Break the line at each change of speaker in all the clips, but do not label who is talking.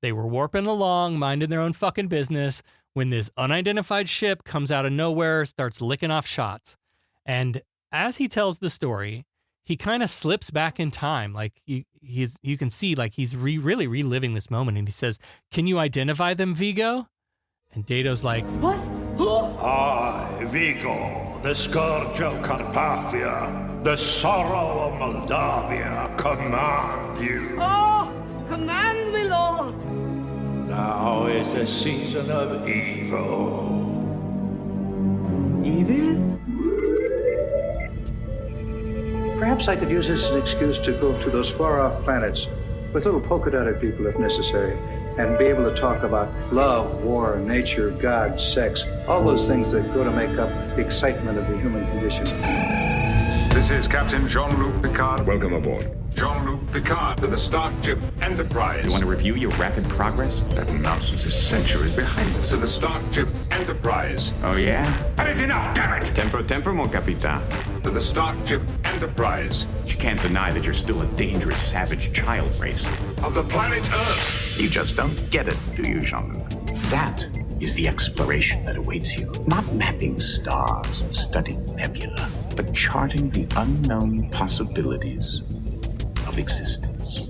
They were warping along, minding their own fucking business, when this unidentified ship comes out of nowhere, starts licking off shots. And as he tells the story, he kind of slips back in time. Like you can see, like he's really reliving this moment. And he says, "Can you identify them, Vigo?" And Dato's like,
What?
I, Vigo, the scourge of Carpathia, the sorrow of Moldavia, command you.
Oh, command me, Lord.
Now is the season of evil.
Evil?
Perhaps I could use this as an excuse to go to those far-off planets with little polka-dotted people if necessary, and be able to talk about love, war, nature, God, sex, all those things that go to make up the excitement of the human condition.
This is Captain Jean-Luc Picard.
Welcome aboard.
Jean-Luc Picard to the Starship Enterprise.
You want to review your rapid progress?
That nonsense is centuries behind us. To the Starship Enterprise.
Oh, yeah?
That is enough, damn it!
Tempo, mon capitan.
To the Starship Enterprise.
But you can't deny that you're still a dangerous, savage child race.
Of the planet Earth.
You just don't get it, do you, Jean-Luc? That is the exploration that awaits you. Not mapping stars and studying nebula, but charting the unknown possibilities of existence.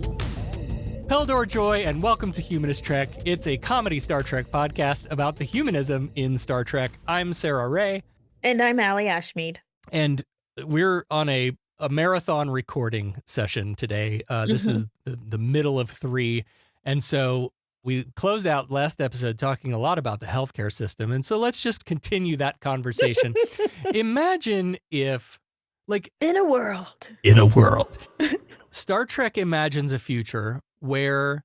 Peldor Joy, and welcome to Humanist Trek. It's a comedy Star Trek podcast about the humanism in Star Trek. I'm Sarah Ray.
And I'm Allie Ashmead.
And we're on a marathon recording session today. This is the middle of 3. And so we closed out last episode talking a lot about the healthcare system. And so let's just continue that conversation. Imagine if, like...
In a world.
Star Trek imagines a future where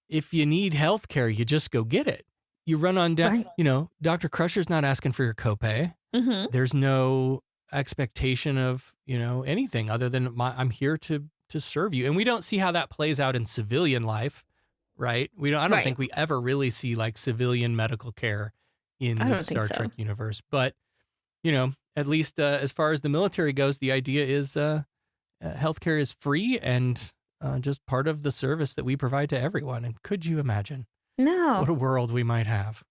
if you need healthcare, you just go get it. You run on down,
Right.
You know, Dr. Crusher's not asking for your copay.
Mm-hmm.
There's no expectation of, you know, anything other than I'm here to serve you. And we don't see how that plays out in civilian life, right? I don't
Right.
think we ever really see like civilian medical care in
I
the
don't think
Star
so.
Trek universe. But, you know, at least as far as the military goes, the idea is healthcare is free and just part of the service that we provide to everyone. And could you imagine
No.
what a world we might have?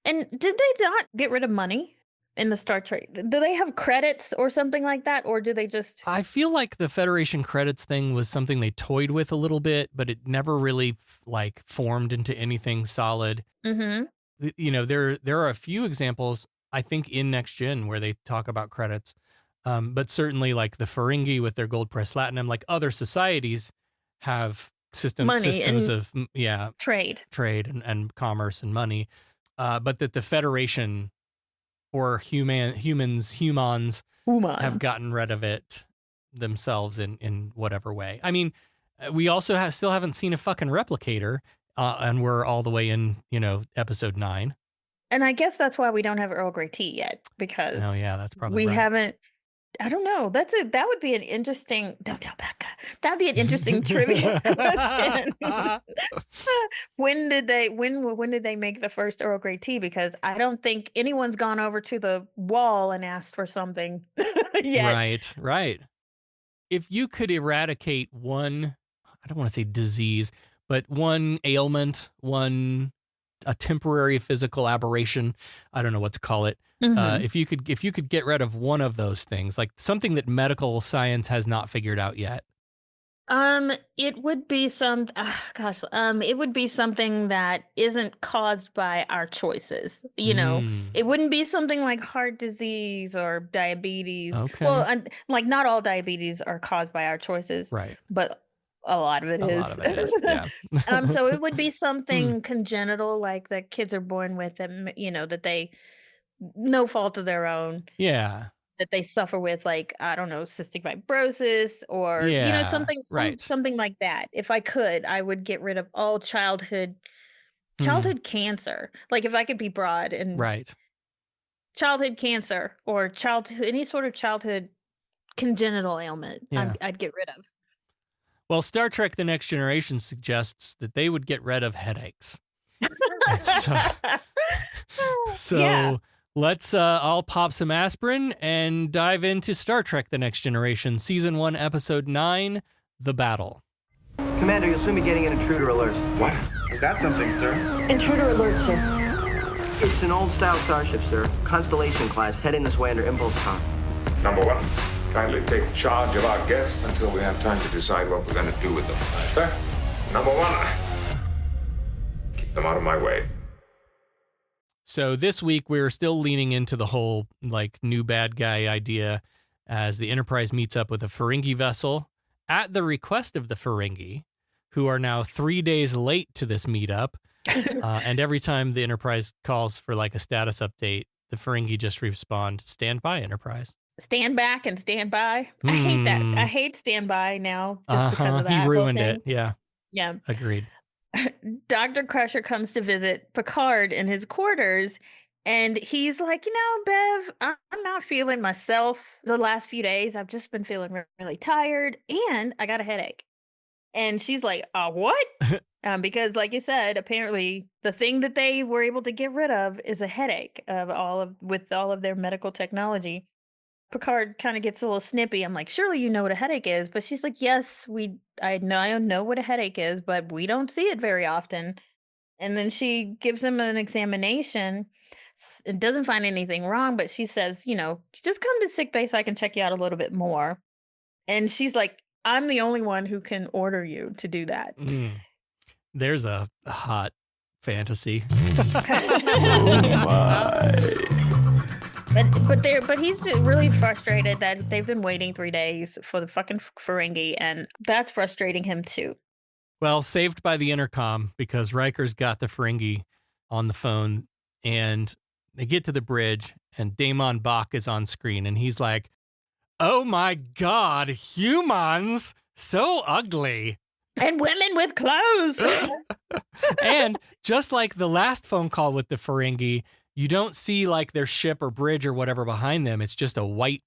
And did they not get rid of money in the Star Trek? Do they have credits or something like that? Or do they just...
I feel like the Federation credits thing was something they toyed with a little bit, but it never really formed into anything solid.
Mm-hmm.
You know, there are a few examples, I think, in Next Gen where they talk about credits. But certainly like the Ferengi with their gold press platinum, like other societies have systems of trade and commerce and money. But that the Federation or humans have gotten rid of it themselves in whatever way. I mean, we also still haven't seen a fucking replicator, and we're all the way in, you know, episode 9.
And I guess that's why we don't have Earl Grey tea yet, because
Oh yeah, that's probably
we
right.
haven't... I don't know. That would be an interesting... Don't tell Becca. That'd be an interesting trivia question. When did they make the first Earl Grey tea? Because I don't think anyone's gone over to the wall and asked for something yet.
Right. If you could eradicate one, I don't want to say disease, but one ailment, a temporary physical aberration, I don't know what to call it.
Mhm.
If you could get rid of one of those things, like something that medical science has not figured out yet.
It would be it would be something that isn't caused by our choices. You know, it wouldn't be something like heart disease or diabetes.
Okay.
Well, like not all diabetes are caused by our choices,
Right.
but a lot of it is.
A lot of it is, yeah.
So it would be something congenital, like that kids are born with, and you know that they, no fault of their own,
Yeah.
that they suffer with, like, I don't know, cystic fibrosis or, you know,
Yeah, right.
something like that. If I could, I would get rid of all childhood cancer. Like if I could be broad, and
Right.
childhood cancer or any sort of childhood congenital ailment,
Yeah.
I'd get rid of.
Well, Star Trek The Next Generation suggests that they would get rid of headaches. So
Yeah.
let's all pop some aspirin and dive into Star Trek The Next Generation, Season 1, Episode 9, The Battle.
Commander, you'll soon be getting an intruder alert.
What?
Got something, sir.
Intruder alert, sir.
It's an old-style starship, sir. Constellation class, heading this way under impulse comm.
Number one, kindly take charge of our guests until we have time to decide what we're going to do with them. Sir, number one, keep them out of my way.
So this week, we're still leaning into the whole, like, new bad guy idea as the Enterprise meets up with a Ferengi vessel at the request of the Ferengi, who are now 3 days late to this meetup. And every time the Enterprise calls for, like, a status update, the Ferengi just respond, "Stand by, Enterprise."
Stand back and stand by. I hate that. I hate stand by now just because of that.
He ruined
whole
it.
thing.
Yeah.
Yeah.
Agreed.
Dr. Crusher comes to visit Picard in his quarters, and he's like, Bev, I'm not feeling myself the last few days. I've just been feeling really tired, and I got a headache. And she's like, what? Because, like you said, apparently the thing that they were able to get rid of is a headache with all of their medical technology. Picard kind of gets a little snippy. I'm like, surely you know what a headache is. But she's like, yes, I know what a headache is, but we don't see it very often. And then she gives him an examination and doesn't find anything wrong. But she says, just come to sickbay so I can check you out a little bit more. And she's like, I'm the only one who can order you to do that.
There's a hot fantasy.
But he's really frustrated that they've been waiting 3 days for the fucking Ferengi, and that's frustrating him too.
Well, saved by the intercom, because Riker's got the Ferengi on the phone, and they get to the bridge, and DaiMon Bach is on screen, and he's like, "Oh my God, humans, so ugly."
And women with clothes.
And just like the last phone call with the Ferengi, you don't see like their ship or bridge or whatever behind them. It's just a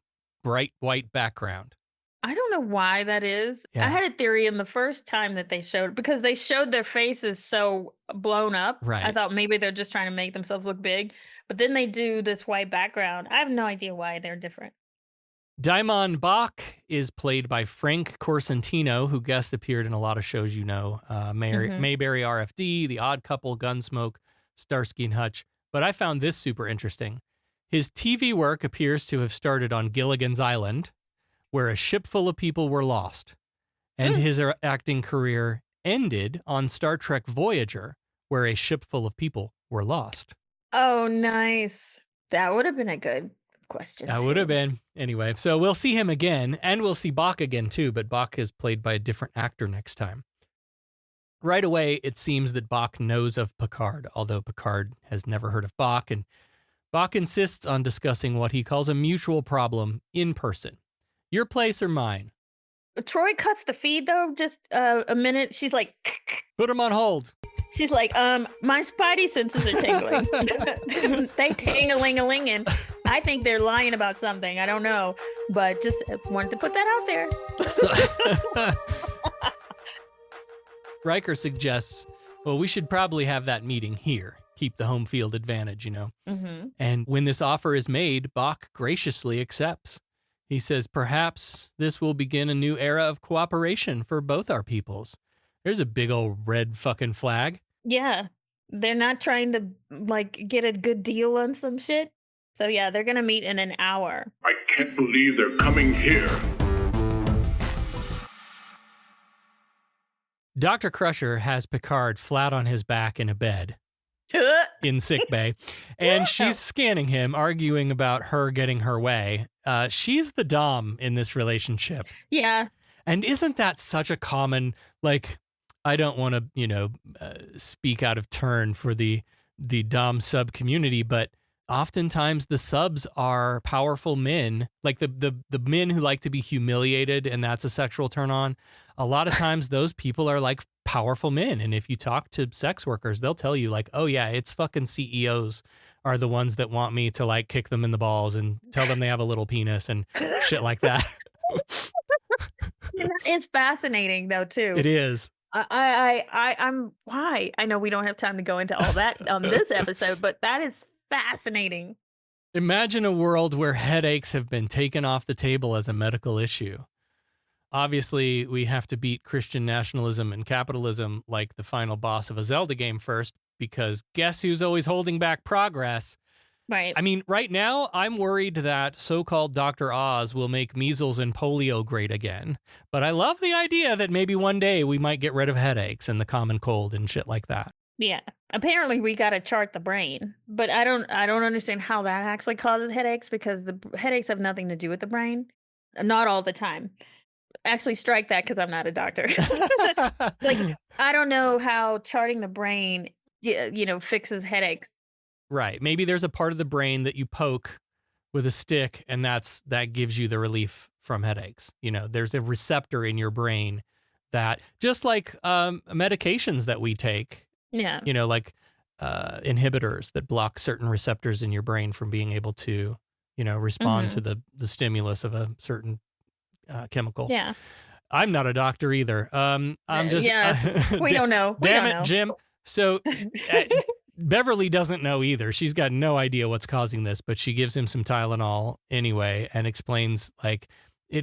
bright white background.
I don't know why that is.
Yeah.
I had a theory in the first time that they showed, because they showed their faces so blown up.
Right.
I thought maybe they're just trying to make themselves look big. But then they do this white background. I have no idea why they're different.
DaiMon Bach is played by Frank Corsentino, who guest appeared in a lot of shows Mayberry RFD, The Odd Couple, Gunsmoke, Starsky and Hutch. But I found this super interesting. His TV work appears to have started on Gilligan's Island, where a ship full of people were lost. And his acting career ended on Star Trek Voyager, where a ship full of people were lost.
Oh, nice. That would have been a good question.
That would have been. Anyway, so we'll see him again, and we'll see Bach again too, but Bach is played by a different actor next time. Right away, it seems that Bach knows of Picard, although Picard has never heard of Bach, and Bach insists on discussing what he calls a mutual problem in person. Your place or mine?
Troy cuts the feed, though, just a minute. She's like...
Put him on hold.
She's like, my spidey senses are tingling. They ting-a-ling-a-ling, and I think they're lying about something. I don't know, but just wanted to put that out there.
So, Riker suggests, well, we should probably have that meeting here. Keep the home field advantage,
Mm-hmm.
And when this offer is made, Bach graciously accepts. He says, perhaps this will begin a new era of cooperation for both our peoples. There's a big old red fucking flag.
Yeah. They're not trying to, get a good deal on some shit. So, yeah, they're going to meet in an hour.
I can't believe they're coming here.
Dr. Crusher has Picard flat on his back in a bed in sickbay, and she's scanning him, arguing about her getting her way. She's the dom in this relationship.
Yeah.
And isn't that such a common, I don't want to, speak out of turn for the dom sub community, but oftentimes the subs are powerful men, like the men who like to be humiliated, and that's a sexual turn on. A lot of times those people are like powerful men. And if you talk to sex workers, they'll tell you like, oh yeah, it's fucking CEOs are the ones that want me to like kick them in the balls and tell them they have a little penis and shit like that.
It's fascinating though, too.
It is.
I'm why? I know we don't have time to go into all that on this episode, but that is fascinating.
Imagine a world where headaches have been taken off the table as a medical issue. obviously we have to beat Christian nationalism and capitalism like the final boss of a Zelda game first, because guess who's always holding back progress?
Right.
I mean, right now, I'm worried that so-called Dr. Oz will make measles and polio great again. But I love the idea that maybe one day we might get rid of headaches and the common cold and shit like that.
Yeah. Apparently we got to chart the brain, but I don't understand how that actually causes headaches, because the headaches have nothing to do with the brain. Not all the time. Actually, strike that, because I'm not a doctor. Like, I don't know how charting the brain, fixes headaches.
Right. Maybe there's a part of the brain that you poke with a stick, and that gives you the relief from headaches. There's a receptor in your brain that, just like medications that we take,
Yeah.
Like inhibitors that block certain receptors in your brain from being able to, respond to the stimulus of a certain chemical.
Yeah.
I'm not a doctor either. I'm just
we don't know.
Damn it, Jim. So Beverly doesn't know either. She's got no idea what's causing this, but she gives him some Tylenol anyway and explains, like, it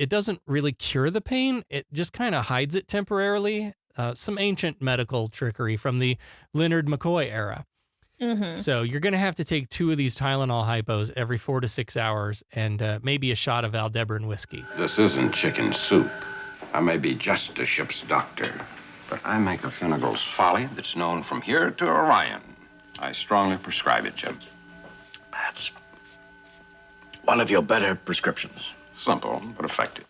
doesn't really cure the pain. It just kind of hides it temporarily. Some ancient medical trickery from the Leonard McCoy era.
Mm-hmm.
So you're going to have to take 2 of these Tylenol hypos every 4 to 6 hours, and maybe a shot of Aldebaran whiskey.
This isn't chicken soup. I may be just a ship's doctor, but I make a Finnegal's Folly that's known from here to Orion. I strongly prescribe it, Jim.
That's one of your better prescriptions.
Simple, but effective.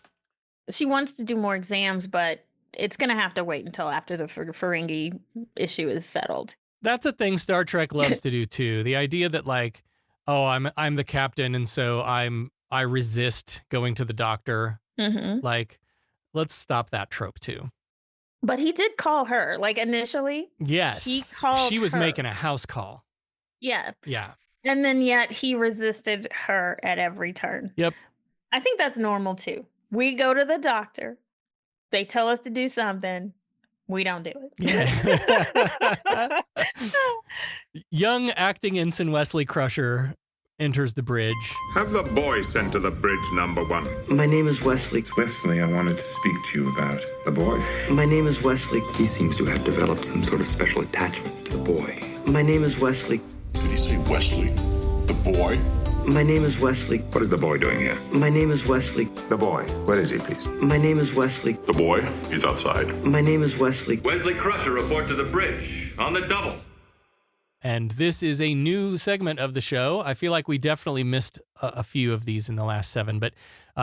She wants to do more exams, but it's going to have to wait until after the Ferengi issue is settled.
That's a thing Star Trek loves to do too. The idea that, like, oh, I'm the captain, and so I resist going to the doctor.
Mm-hmm.
Like, let's stop that trope too.
But he did call her, like, initially.
Yes.
He called
She was
her.
making a house call.
Yeah.
Yeah.
And then yet he resisted her at every turn.
Yep.
I think that's normal too. We go to the doctor. They tell us to do something. We don't do it.
Yeah. Young acting ensign Wesley Crusher enters the bridge.
Have the boy sent to the bridge, number 1.
My name is Wesley.
Wesley, I wanted to speak to you about the boy.
My name is Wesley.
He seems to have developed some sort of special attachment to the boy.
My name is Wesley.
Did he say Wesley? The boy?
My name is Wesley.
What is the boy doing here?
My name is Wesley.
The boy. Where is he, please?
My name is Wesley.
The boy? He's outside.
My name is Wesley.
Wesley Crusher, report to the bridge. On the double.
And this is a new segment of the show. I feel like we definitely missed a few of these in the last 7, but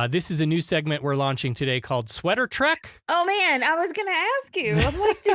this is a new segment we're launching today called Sweater Trek.
Oh, man, I was going to ask you. I'm like,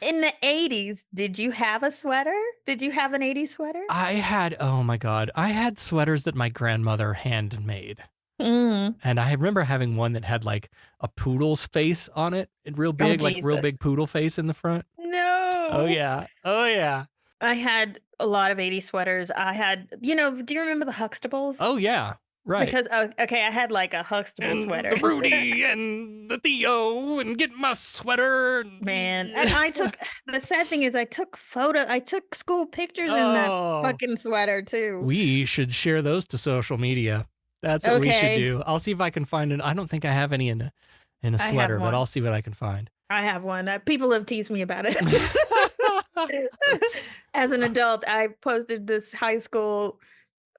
in the 80s, did you have a sweater? Did you have an 80s sweater?
I had sweaters that my grandmother handmade.
Mm.
And I remember having one that had like a poodle's face on it, real big, like real big poodle face in the front.
No.
Oh, yeah. Oh, yeah.
I had a lot of 80s sweaters. I had, do you remember the Huxtables?
Oh, yeah. Right.
Because, I had like a Huxtable sweater.
The Rudy and the Theo and get my sweater.
Man. And the sad thing is I took school pictures in that fucking sweater too.
We should share those to social media. That's what we should do. I'll see if I can find I don't think I have any in a sweater, but I'll see what I can find.
I have one. People have teased me about it. As an adult, I posted this high school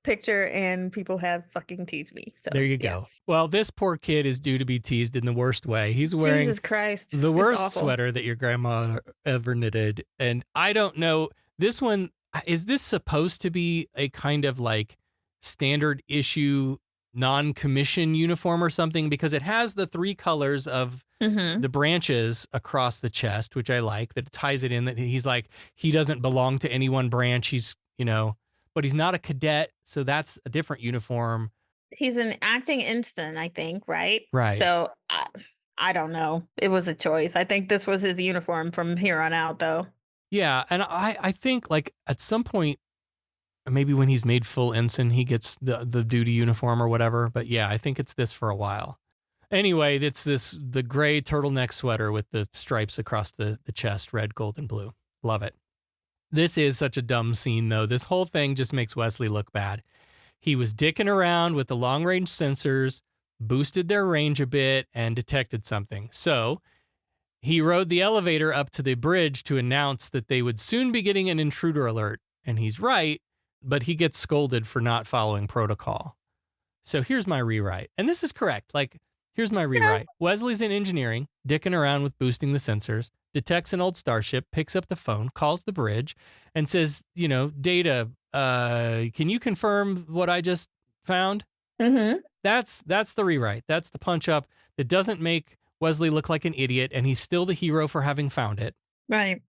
picture and people have fucking teased me. So
there you go. Well, this poor kid is due to be teased in the worst way. He's wearing
Jesus Christ,
the worst sweater that your grandma ever knitted. And I don't know, this one, is this supposed to be a kind of like standard issue non-commission uniform or something? Because it has the 3 colors of the branches across the chest, which I like, that it ties it in, that he's like, he doesn't belong to any one branch. He's, but he's not a cadet. So that's a different uniform.
He's an acting ensign, I think, right?
Right.
So I don't know. It was a choice. I think this was his uniform from here on out, though.
Yeah. And I think like at some point, maybe when he's made full ensign, he gets the duty uniform or whatever. But yeah, I think it's this for a while. Anyway, it's the gray turtleneck sweater with the stripes across the chest, red, gold, and blue. Love it. This is such a dumb scene, though. This whole thing just makes Wesley look bad. He was dicking around with the long-range sensors. boosted their range a bit, and detected something. So he rode the elevator up to the bridge to announce that they would soon be getting an intruder alert. And he's right, but he gets scolded for not following protocol. So here's my rewrite. And this is correct. Here's my rewrite. Wesley's in engineering, dicking around with boosting the sensors, detects an old starship, picks up the phone, calls the bridge, and says, Data, can you confirm what I just found?
Mm-hmm.
That's the rewrite. That's the punch up that doesn't make Wesley look like an idiot, and he's still the hero for having found it.
Right.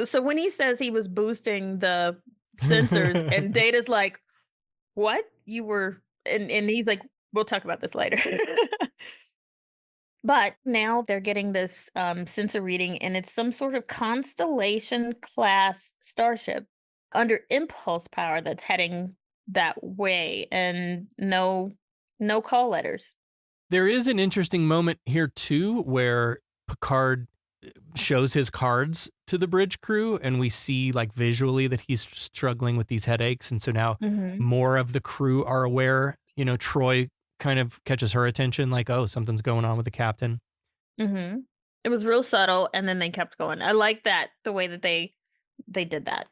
So when he says he was boosting the sensors and Data's like, what? You were, and he's like, we'll talk about this later. But now they're getting this sensor reading, and it's some sort of Constellation class starship under impulse power that's heading that way, and no call letters.
There is an interesting moment here too where Picard shows his cards to the bridge crew, and we see visually that he's struggling with these headaches, and so now more of the crew are aware. Troy kind of catches her attention, oh, something's going on with the captain.
Mm-hmm. It was real subtle, and then they kept going. I like that, the way that they did that.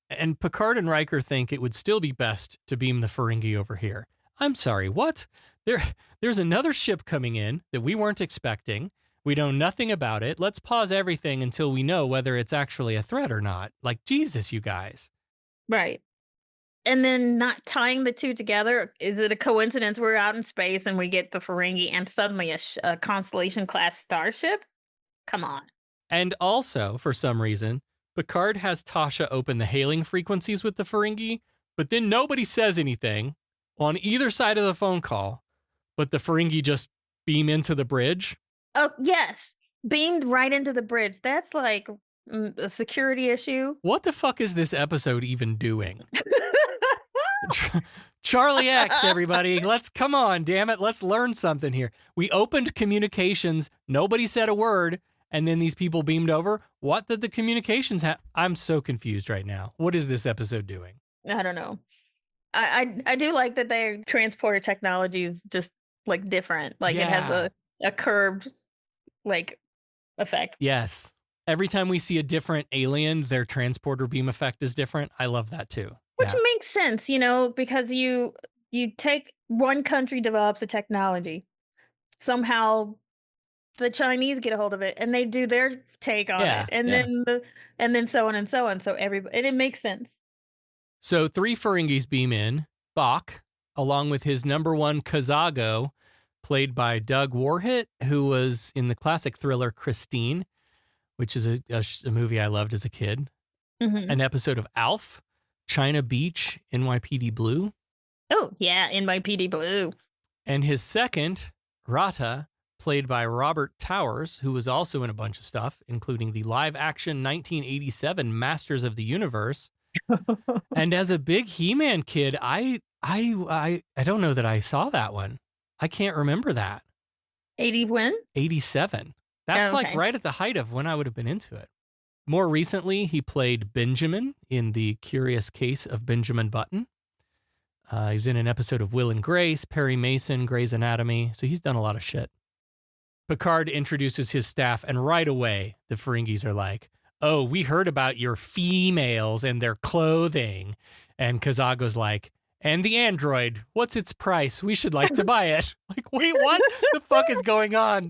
And Picard and Riker think it would still be best to beam the Ferengi over here. I'm sorry, what? There's another ship coming in that we weren't expecting. We know nothing about it. Let's pause everything until we know whether it's actually a threat or not. Jesus, you guys.
Right. And then not tying the two together. Is it a coincidence we're out in space and we get the Ferengi and suddenly a Constellation class starship? Come on.
And also, for some reason, Picard has Tasha open the hailing frequencies with the Ferengi, but then nobody says anything on either side of the phone call, but the Ferengi just beam into the bridge.
Oh, yes. Beamed right into the bridge. That's like a security issue.
What the fuck is this episode even doing? Charlie X, everybody. Come on, damn it. Let's learn something here. We opened communications. Nobody said a word. And then these people beamed over. What did the communications have? I'm so confused right now. What is this episode doing?
I don't know. I do like that their transporter technology is just different. It has a curved effect.
Yes. Every time we see a different alien, their transporter beam effect is different. I love that too.
Which makes sense, because you take one country develops a technology. Somehow the Chinese get a hold of it and they do their take on it. And then so on and so on. So everybody, and it makes sense.
So 3 Ferengis beam in. Bach, along with his number 1 Kazago, played by Doug Warhit, who was in the classic thriller Christine, which is a movie I loved as a kid.
Mm-hmm.
An episode of Alf, China Beach, NYPD Blue.
Oh, yeah, NYPD Blue.
And his second, Rata, played by Robert Towers, who was also in a bunch of stuff, including the live-action 1987 Masters of the Universe. And as a big He-Man kid, I don't know that I saw that one. I can't remember that.
80 when?
87. That's right at the height of when I would have been into it. More recently, he played Benjamin in The Curious Case of Benjamin Button. He was in an episode of Will and Grace, Perry Mason, Grey's Anatomy. So he's done a lot of shit. Picard introduces his staff, and right away, the Ferengis are like, oh, we heard about your females and their clothing. And Kazago's like, and the android, what's its price? We should like to buy it. Wait, what the fuck is going on?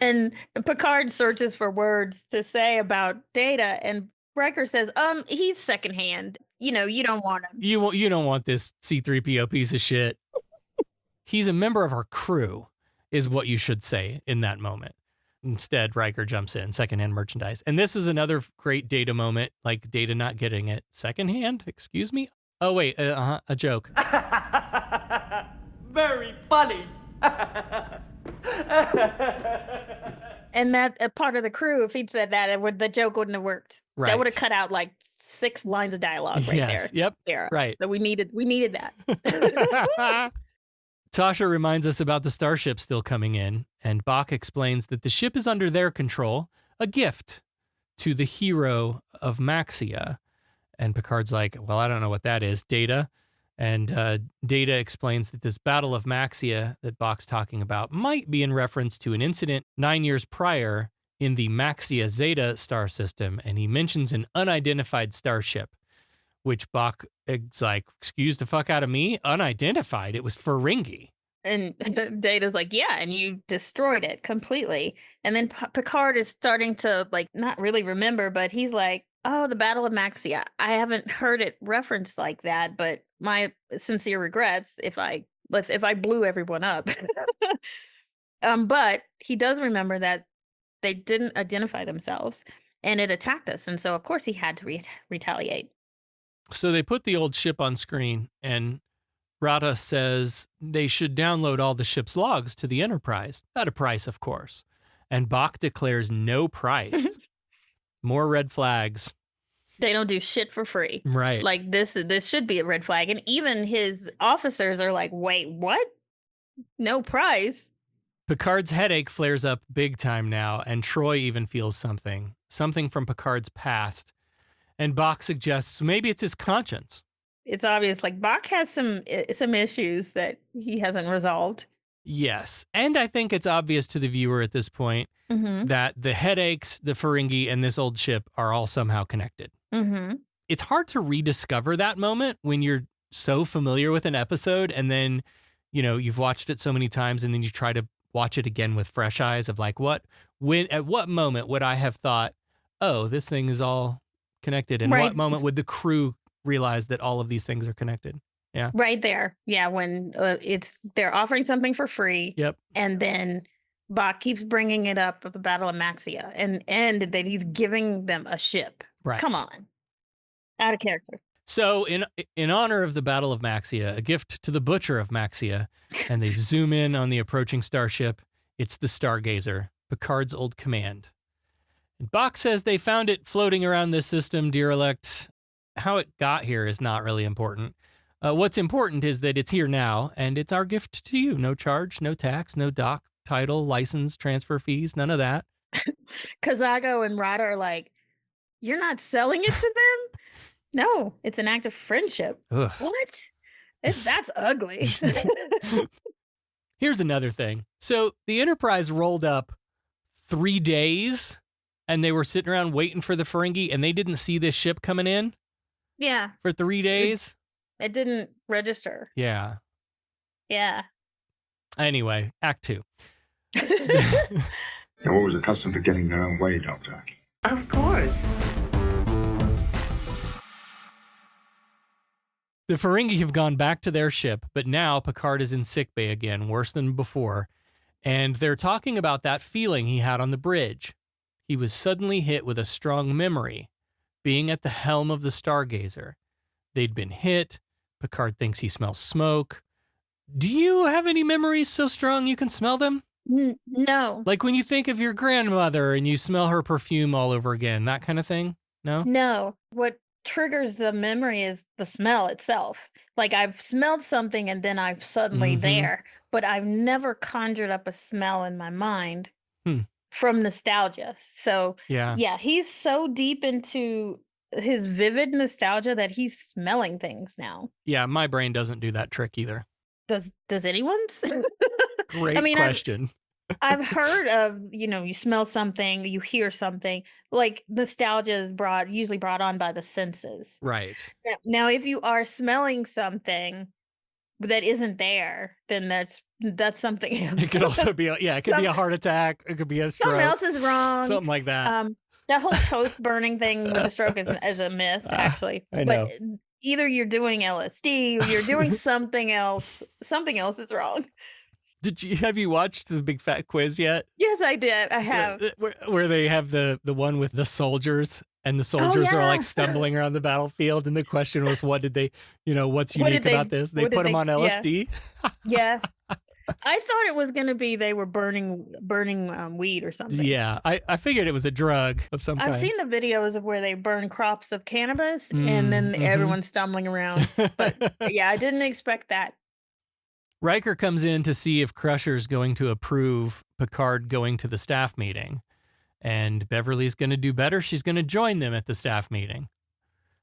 And Picard searches for words to say about Data, and Riker says, he's secondhand. You don't want him.
You don't want this C-3PO piece of shit. He's a member of our crew, is what you should say in that moment. Instead, Riker jumps in, secondhand merchandise. And this is another great Data moment, Data not getting it. Secondhand? Excuse me? Oh, wait, a joke.
Very funny.
And that part of the crew, if he'd said that, the joke wouldn't have worked.
Right.
That would have cut out 6 lines of dialogue right there.
Yep.
Sarah.
Right.
So we needed that.
Tasha reminds us about the starship still coming in, and Bach explains that the ship is under their control, a gift to the hero of Maxia. And Picard's like, well, I don't know what that is, Data. And Data explains that this Battle of Maxia that Bach's talking about might be in reference to an incident 9 years prior in the Maxia Zeta star system, and he mentions an unidentified starship, which Bach is like, excuse the fuck out of me? Unidentified? It was Ferengi.
And Data's like, yeah, and you destroyed it completely. And then Picard is starting to, like, not really remember, but he's like, oh, the Battle of Maxia. I haven't heard it referenced like that, but my sincere regrets if I blew everyone up. But he does remember that they didn't identify themselves, and it attacked us. And so, of course, he had to retaliate.
So they put the old ship on screen, and Rada says they should download all the ship's logs to the Enterprise, at a price, of course. And Bach declares no price. More red flags.
They don't do shit for free.
Right.
Like, this should be a red flag. And even his officers are like, wait, what? No price?
Picard's headache flares up big time now, and Troy even feels something from Picard's past. And Bach suggests maybe it's his conscience.
It's obvious, like, Bach has some issues that he hasn't resolved.
Yes. And I think it's obvious to the viewer at this point that the headaches, the Ferengi, and this old ship are all somehow connected. It's hard to rediscover that moment when you're so familiar with an episode, and then, you know, you've watched it so many times, and then you try to watch it again with fresh eyes of like, at what moment would I have thought, oh, this thing is all connected? And what moment would the crew realize that all of these things are connected? Yeah.
Right there. Yeah. When they're offering something for free.
Yep.
And then Bach keeps bringing it up of the Battle of Maxia and that he's giving them a ship.
Right.
Come on. Out of character.
So in honor of the Battle of Maxia, a gift to the Butcher of Maxia, and they zoom in on the approaching starship. It's the Stargazer, Picard's old command. And Bach says they found it floating around this system, derelict. How it got here is not really important. What's important is that it's here now, and it's our gift to you. No charge, no tax, no dock, title, license, transfer fees, none of that.
Kazago and Rada are like, you're not selling it to them? No, it's an act of friendship.
Ugh.
What? That's ugly.
Here's another thing. So the Enterprise rolled up 3 days, and they were sitting around waiting for the Ferengi, and they didn't see this ship coming in?
Yeah.
For 3 days?
It didn't register.
Yeah.
Yeah.
Anyway, Act 2.
They're always accustomed to getting their own way, Doctor.
Of course.
The Ferengi have gone back to their ship, but now Picard is in sickbay again, worse than before. And they're talking about that feeling he had on the bridge. He was suddenly hit with a strong memory, being at the helm of the Stargazer. They'd been hit. Picard thinks he smells smoke. Do you have any memories so strong you can smell them?
No.
Like when you think of your grandmother and you smell her perfume all over again, that kind of thing? No?
No. What triggers the memory is the smell itself. Like I've smelled something and then I'm suddenly there, but I've never conjured up a smell in my mind from nostalgia. So yeah, he's so deep into his vivid nostalgia that he's smelling things now.
Yeah, my brain doesn't do that trick either.
Does anyone's?
Great question.
I've heard of, you smell something, you hear something, like nostalgia is usually brought on by the senses.
Right.
Now, if you are smelling something that isn't there, then that's something else.
It could also be, it could be a heart attack. It could be a stroke.
Something else is wrong.
Something like that.
That whole toast burning thing with a stroke is a myth, actually.
I know.
But either you're doing LSD or you're doing something else. Something else is wrong.
Have you watched the Big Fat Quiz yet?
Yes, I did. I have.
Where they have the one with the soldiers, and the soldiers are like stumbling around the battlefield, and the question was, what did they, what's unique about this? They put them on LSD.
Yeah. I thought it was going to be they were burning weed or something.
Yeah, I figured it was a drug of some kind.
I've seen the videos of where they burn crops of cannabis and then everyone's stumbling around. But yeah, I didn't expect that.
Riker comes in to see if Crusher's going to approve Picard going to the staff meeting. And Beverly's going to do better. She's going to join them at the staff meeting.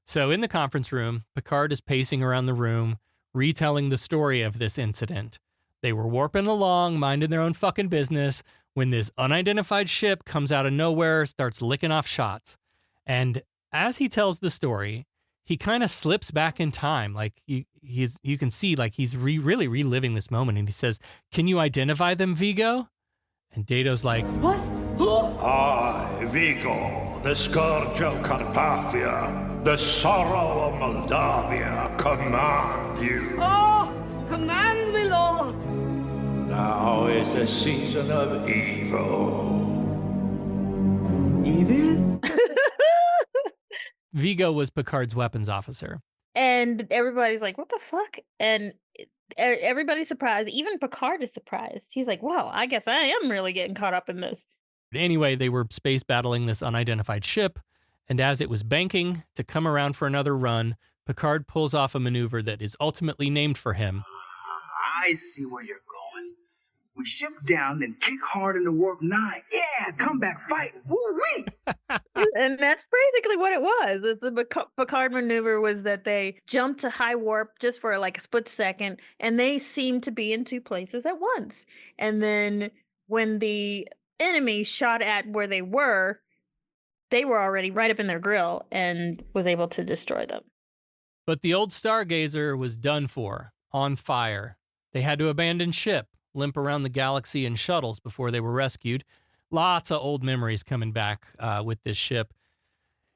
So in the conference room, Picard is pacing around the room, retelling the story of this incident. They were warping along, minding their own fucking business, when this unidentified ship comes out of nowhere, starts licking off shots. And as he tells the story, he kind of slips back in time. Like you can see, like he's really reliving this moment. And he says, "Can you identify them, Vigo?" And Dato's like,
What? Who?
I, Vigo, the scourge of Carpathia, the sorrow of Moldavia, command you.
Oh, command me, Lord.
Now is the season of evil.
Evil?
Vigo was Picard's weapons officer.
And everybody's like, what the fuck? And everybody's surprised. Even Picard is surprised. He's like, wow, I guess I am really getting caught up in this.
Anyway, they were space battling this unidentified ship, and as it was banking to come around for another run, Picard pulls off a maneuver that is ultimately named for him.
I see where you're going. We shift down, then kick hard into warp 9. Yeah, come back fighting. Woo-wee!
And that's basically what it was. It's the Picard maneuver was that they jumped to high warp just for like a split second, and they seemed to be in two places at once. And then when the enemy shot at where they were already right up in their grill and was able to destroy them.
But the old Stargazer was done for, on fire. They had to abandon ship, limp around the galaxy in shuttles before they were rescued. Lots of old memories coming back with this ship.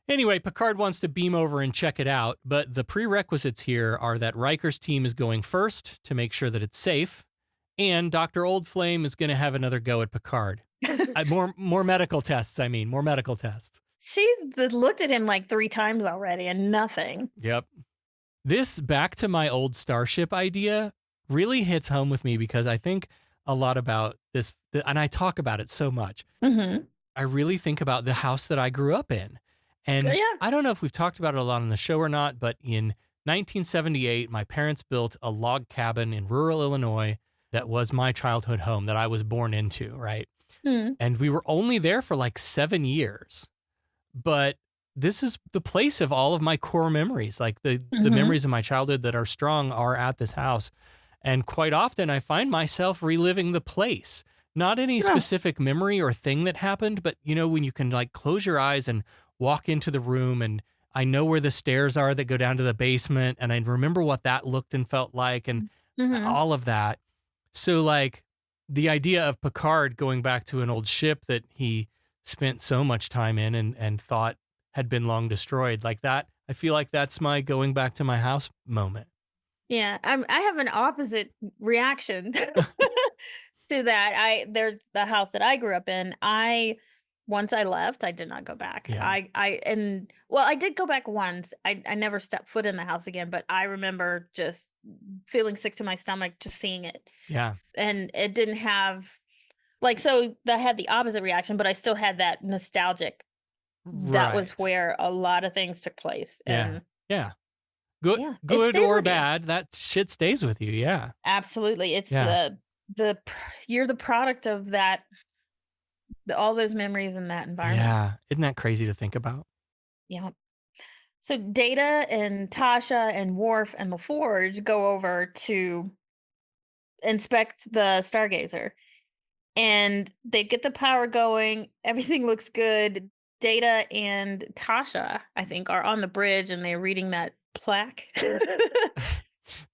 Anyway, Picard wants to beam over and check it out, but the prerequisites here are that Riker's team is going first to make sure that it's safe, and Dr. Oldflame is going to have another go at Picard. More medical tests, more medical tests.
She's looked at him like 3 times already and nothing.
Yep. This back to my old starship idea really hits home with me because I think a lot about this, and I talk about it so much.
Mm-hmm.
I really think about the house that I grew up in. And I don't know if we've talked about it a lot on the show or not, but in 1978, my parents built a log cabin in rural Illinois that was my childhood home that I was born into, right?
Mm.
And we were only there for like 7 years. But this is the place of all of my core memories. Like the memories of my childhood that are strong are at this house. And quite often I find myself reliving the place. Not any specific memory or thing that happened, but you know, when you can like close your eyes and walk into the room, and I know where the stairs are that go down to the basement, and I remember what that looked and felt like, and all of that. So like the idea of Picard going back to an old ship that he spent so much time in and thought had been long destroyed, like that, I feel like that's my going back to my house moment.
Yeah, I have an opposite reaction to that. There's the house that I grew up in. Once I left, I did not go back.
Yeah.
I did go back once. I never stepped foot in the house again, but I remember just feeling sick to my stomach just seeing it.
Yeah.
And it didn't have so that had the opposite reaction, but I still had that nostalgic.
Right.
That was where a lot of things took place. And
yeah. Good or bad, that shit stays with you. Yeah.
Absolutely. It's you're the product of that, all those memories in that environment.
Yeah. Isn't that crazy to think about?
Yeah. So Data and Tasha and Worf and LaForge go over to inspect the Stargazer, and they get the power going. Everything looks good. Data and Tasha, I think, are on the bridge, and they're reading that plaque.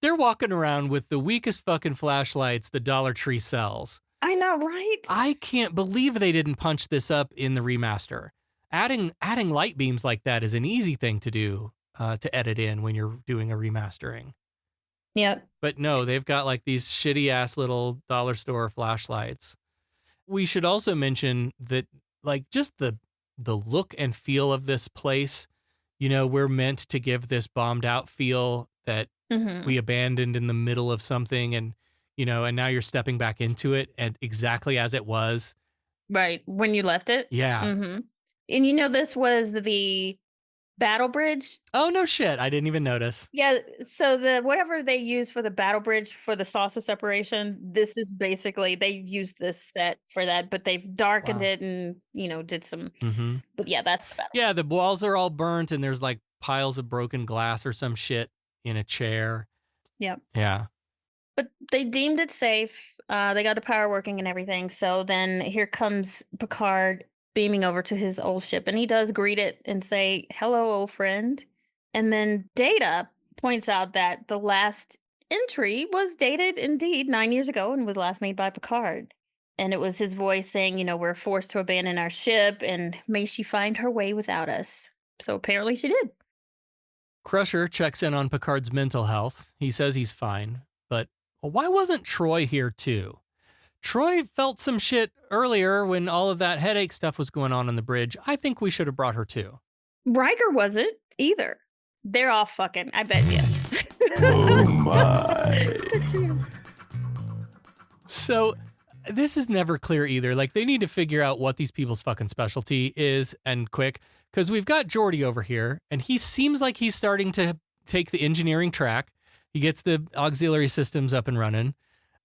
They're walking around with the weakest fucking flashlights the Dollar Tree sells.
I know, right?
I can't believe they didn't punch this up in the remaster. Adding light beams like that is an easy thing to do, to edit in when you're doing a remastering.
Yep.
But no, they've got like these shitty ass little dollar store flashlights. We should also mention that like just the look and feel of this place, you know, we're meant to give this bombed out feel that we abandoned in the middle of something, and you know, and now you're stepping back into it and exactly as it was.
Right. When you left it.
Yeah.
Mm-hmm. And you know, this was the battle bridge.
Oh, no shit. I didn't even notice.
Yeah. So the whatever they use for the battle bridge for the saucer separation, this is basically, they used this set for that, but they've darkened it and, you know, did some, but yeah, that's the battle.
Yeah. The walls are all burnt and there's like piles of broken glass or some shit in a chair.
Yep.
Yeah.
But they deemed it safe. They got the power working and everything. So then here comes Picard beaming over to his old ship, and he does greet it and say, "Hello, old friend." And then Data points out that the last entry was dated indeed 9 years ago and was last made by Picard. And it was his voice saying, we're forced to abandon our ship, and may she find her way without us. So apparently she did.
Crusher checks in on Picard's mental health. He says he's fine, but why wasn't Troy here too? Troy felt some shit earlier when all of that headache stuff was going on the bridge. I think we should have brought her too.
Riker wasn't either. They're all fucking, I bet you.
Oh my.
So this is never clear either. Like, they need to figure out what these people's fucking specialty is, and quick, because we've got Geordi over here, and he seems like he's starting to take the engineering track. He gets the auxiliary systems up and running.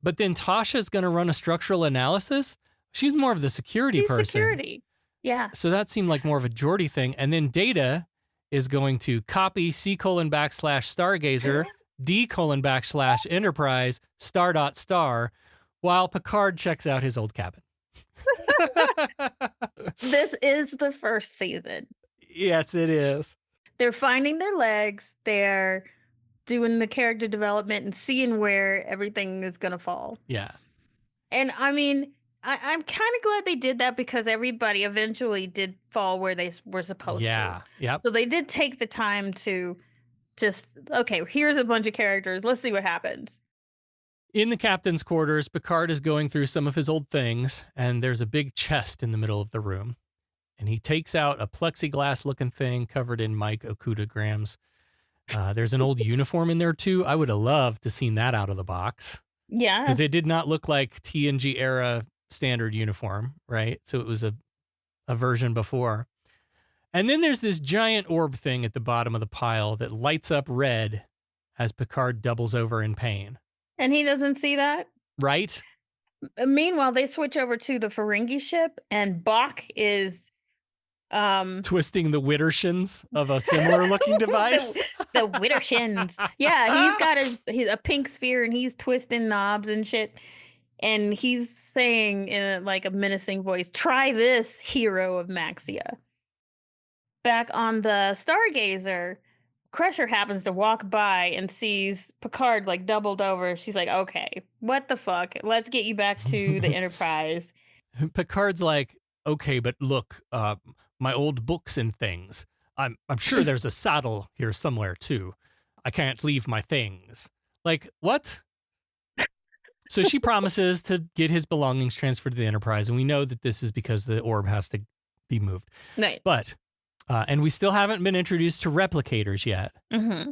But then Tasha's going to run a structural analysis. She's more of the security person.
Security. Yeah.
So that seemed like more of a Geordi thing. And then Data is going to copy C:\stargazer, D:\Enterprise, star.star, while Picard checks out his old cabin.
This is the first season.
Yes, it is.
They're finding their legs. They're doing the character development and seeing where everything is going to fall.
Yeah.
And I mean, I'm kind of glad they did that, because everybody eventually did fall where they were supposed to.
Yeah. Yep.
So they did take the time to just, okay, here's a bunch of characters. Let's see what happens.
In the captain's quarters, Picard is going through some of his old things, and there's a big chest in the middle of the room. And he takes out a plexiglass-looking thing covered in Mike Okudagrams. There's an old uniform in there, too. I would have loved to seen that out of the box.
Yeah.
Because it did not look like TNG era standard uniform, right? So it was a version before. And then there's this giant orb thing at the bottom of the pile that lights up red as Picard doubles over in pain.
And he doesn't see that?
Right?
Meanwhile, they switch over to the Ferengi ship, and Bach is
twisting the Widdershins of a similar looking device.
the Widdershins. Yeah, he's got a pink sphere, and he's twisting knobs and shit. And he's saying in a menacing voice, "Try this, hero of Maxia." Back on the Stargazer, Crusher happens to walk by and sees Picard doubled over. She's like, "Okay, what the fuck? Let's get you back to the Enterprise."
Picard's like, "Okay, but look, my old books and things. I'm sure there's a saddle here somewhere too. I can't leave my things." Like, what? So she promises to get his belongings transferred to the Enterprise, and we know that this is because the orb has to be moved.
Right.
But, and we still haven't been introduced to replicators yet.
Mm-hmm.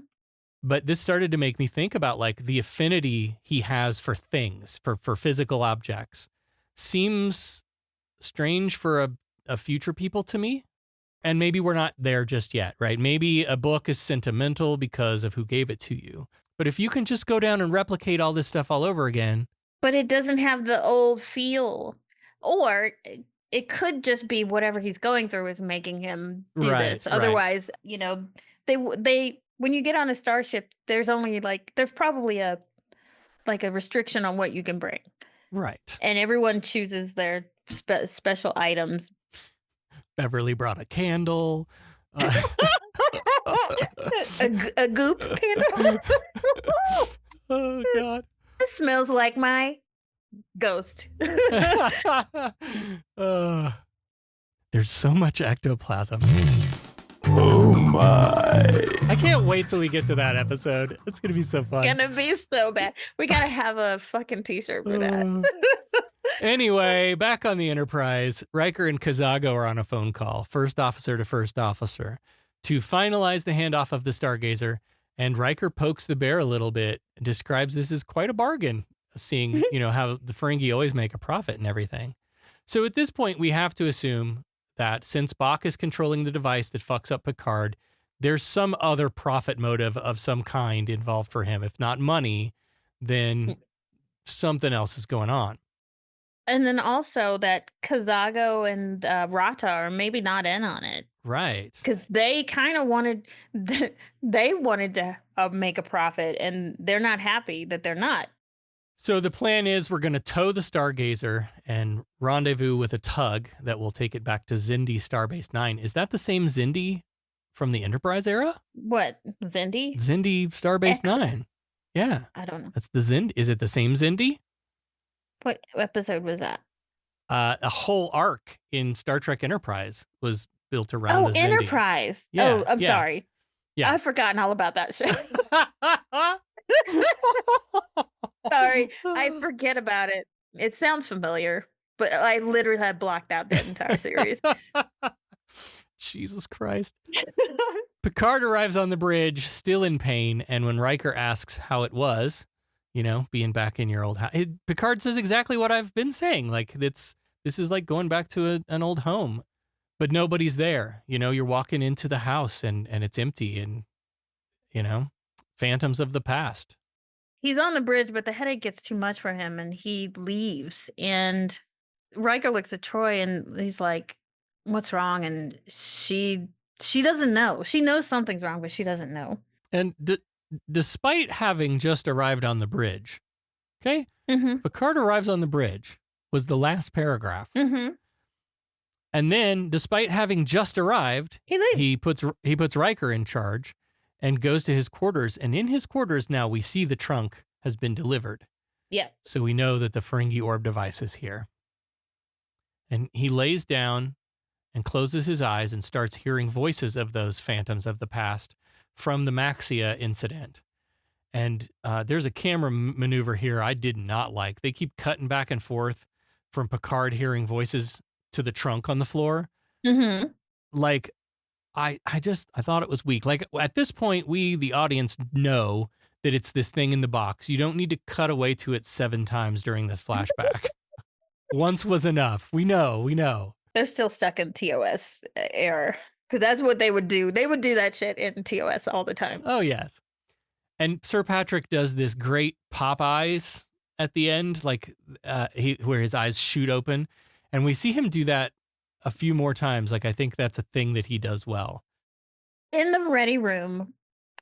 But this started to make me think about the affinity he has for things, for physical objects. Seems strange for a future people to me. And maybe we're not there just yet, right? Maybe a book is sentimental because of who gave it to you. But if you can just go down and replicate all this stuff all over again.
But it doesn't have the old feel. Or it could just be whatever he's going through is making him do this. Otherwise, they when you get on a starship, there's only there's probably a restriction on what you can bring.
Right.
And everyone chooses their special items.
Beverly brought a candle.
a goop candle.
Oh, God.
It smells like my ghost.
There's so much ectoplasm.
Oh my.
I can't wait till we get to that episode. It's going to be so fun.
It's going to be so bad. We got to have a fucking t-shirt for that.
Anyway, back on the Enterprise, Riker and Kazago are on a phone call, first officer to first officer, to finalize the handoff of the Stargazer. And Riker pokes the bear a little bit and describes this as quite a bargain, seeing, how the Ferengi always make a profit and everything. So at this point, we have to assume that since Bach is controlling the device that fucks up Picard, there's some other profit motive of some kind involved for him. If not money, then something else is going on.
And then also that Kazago and Rata are maybe not in on it.
Right.
Because they kind of wanted, they wanted to make a profit, and they're not happy that they're not.
So the plan is we're going to tow the Stargazer and rendezvous with a tug that will take it back to Xindi Starbase 9. Is that the same Xindi from the Enterprise era?
What, Xindi?
Xindi Starbase 9. Yeah.
I don't know.
That's the Xindi. Is it the same Xindi?
What episode was that?
A whole arc in Star Trek Enterprise was built around the Xindi.
Enterprise.
Yeah,
I'm sorry.
Yeah.
I've forgotten all about that show. Sorry, I forget about it. It sounds familiar, but I literally had blocked out that entire series.
Jesus Christ. Picard arrives on the bridge, still in pain, and when Riker asks how it was, being back in your old house, Picard says exactly what I've been saying. Like, this is like going back to an old home, but nobody's there. You're walking into the house and it's empty and, phantoms of the past.
He's on the bridge, but the headache gets too much for him and he leaves. And Riker looks at Troy and he's like, what's wrong? And she doesn't know. She knows something's wrong, but she doesn't know.
And despite having just arrived on the bridge, okay, Picard arrives on the bridge was the last paragraph.
Mm-hmm.
And then, despite having just arrived,
he leaves.
He puts Riker in charge and goes to his quarters. And in his quarters now, we see the trunk has been delivered.
Yeah.
So we know that the Ferengi orb device is here. And he lays down and closes his eyes and starts hearing voices of those phantoms of the past from the Maxia incident. And there's a camera maneuver here I did not like. They keep cutting back and forth from Picard hearing voices to the trunk on the floor.
Mm-hmm.
Like, I thought it was weak. Like, at this point, we, the audience, know that it's this thing in the box. You don't need to cut away to it 7 times during this flashback. Once was enough. We know.
They're still stuck in TOS era. Because that's what they would do. They would do that shit in TOS all the time.
Oh, yes. And Sir Patrick does this great pop eyes at the end, like where his eyes shoot open. And we see him do that a few more times. Like, I think that's a thing that he does well.
In the ready room,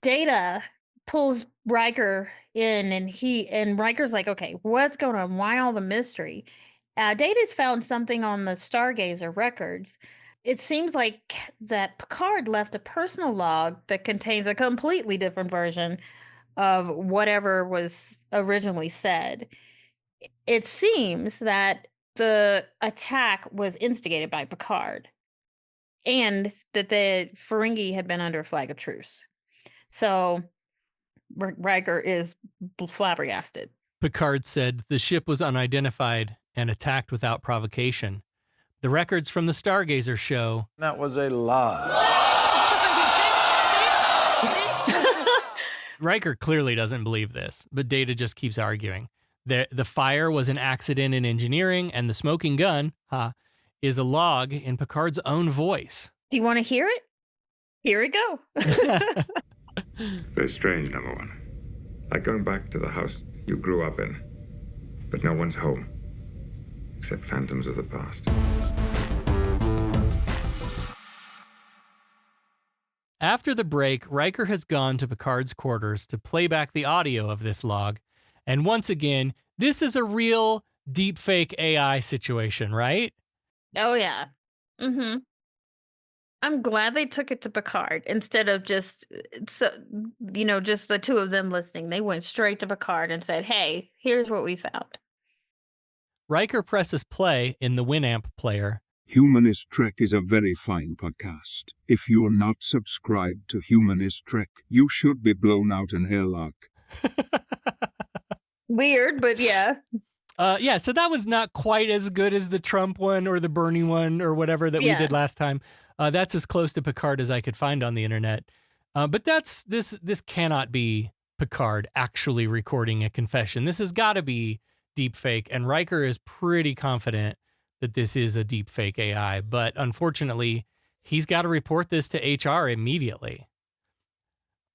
Data pulls Riker in and Riker's like, okay, what's going on? Why all the mystery? Data's found something on the Stargazer records. It seems like that Picard left a personal log that contains a completely different version of whatever was originally said. It seems that the attack was instigated by Picard and that the Ferengi had been under a flag of truce. So Riker is flabbergasted.
Picard said the ship was unidentified and attacked without provocation. The records from the Stargazer show
that was a lie.
Riker clearly doesn't believe this, but Data just keeps arguing. The fire was an accident in engineering, and the smoking gun is a log in Picard's own voice.
Do you want to hear it? Here we go.
Very strange, number one. Like going back to the house you grew up in, but no one's home, except phantoms of the past.
After the break, Riker has gone to Picard's quarters to play back the audio of this log. And once again, this is a real deepfake AI situation, right?
Oh, yeah. Mm-hmm. I'm glad they took it to Picard instead of just the two of them listening. They went straight to Picard and said, hey, here's what we found.
Riker presses play in the Winamp player.
Humanist Trek is a very fine podcast. If you're not subscribed to Humanist Trek, you should be blown out in Hairlock.
Weird, but yeah.
So that one's not quite as good as the Trump one or the Bernie one or whatever that we did last time. That's as close to Picard as I could find on the internet. But this cannot be Picard actually recording a confession. This has got to be deepfake, and Riker is pretty confident that this is a deepfake AI. But unfortunately, he's got to report this to HR immediately.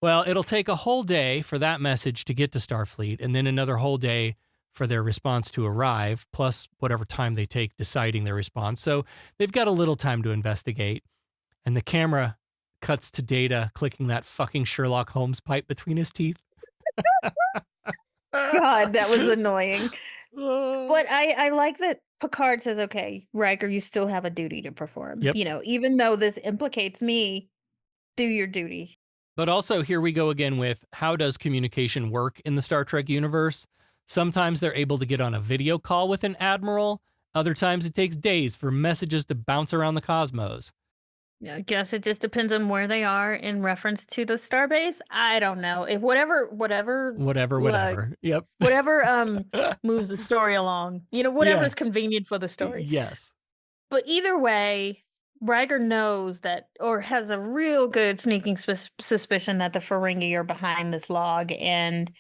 Well, it'll take a whole day for that message to get to Starfleet, and then another whole day for their response to arrive, plus whatever time they take deciding their response. So they've got a little time to investigate. And the camera cuts to Data clicking that fucking Sherlock Holmes pipe between his teeth.
God, that was annoying. But I like that Picard says, okay, Riker, you still have a duty to perform.
Yep.
You know, even though this implicates me, do your duty.
But also, here we go again with how does communication work in the Star Trek universe? Sometimes they're able to get on a video call with an admiral. Other times it takes days for messages to bounce around the cosmos.
I guess it just depends on where they are in reference to the starbase. I don't know. If whatever.
Yep.
Whatever moves the story along. You know, whatever's
Yeah.
convenient for the story.
Yes.
But either way, Riker knows that, or has a real good sneaking suspicion that the Ferengi are behind this log. And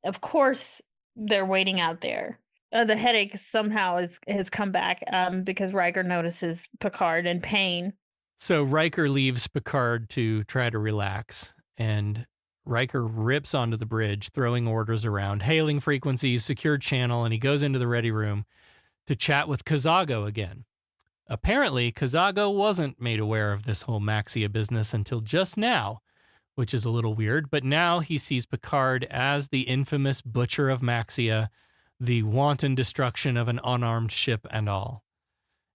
of course, they're waiting out there. The headache somehow has come back because Riker notices Picard in pain.
So Riker leaves Picard to try to relax, and Riker rips onto the bridge, throwing orders around, hailing frequencies, secure channel, and he goes into the ready room to chat with Kazago again. Apparently, Kazago wasn't made aware of this whole Maxia business until just now, which is a little weird, but now he sees Picard as the infamous butcher of Maxia, the wanton destruction of an unarmed ship and all.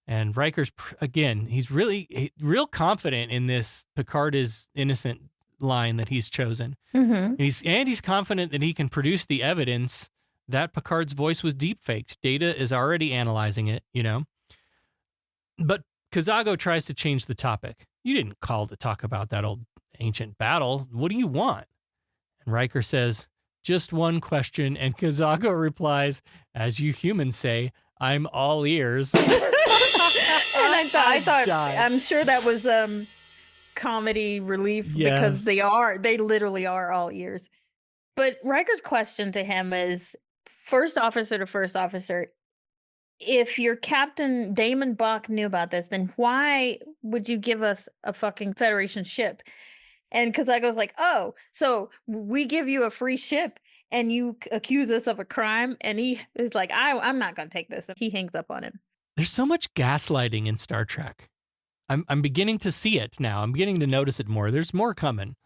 And Riker's, again, he's real confident in this Picard is innocent line that he's chosen.
Mm-hmm.
And he's confident that he can produce the evidence that Picard's voice was deepfaked. Data is already analyzing it, you know. But Kazago tries to change the topic. You didn't call to talk about that old ancient battle. What do you want? And Riker says, just one question. And Kazago replies, as you humans say, I'm all ears.
And I thought I'm sure that was comedy relief because they literally are all ears. But Riker's question to him is, first officer to first officer, if your captain Damon Bach knew about this, then why would you give us a fucking Federation ship? And Kazago's like, oh, so we give you a free ship and you accuse us of a crime? And he is like, I'm not going to take this. And he hangs up on him.
There's so much gaslighting in Star Trek. I'm beginning to see it now. I'm beginning to notice it more. There's more coming.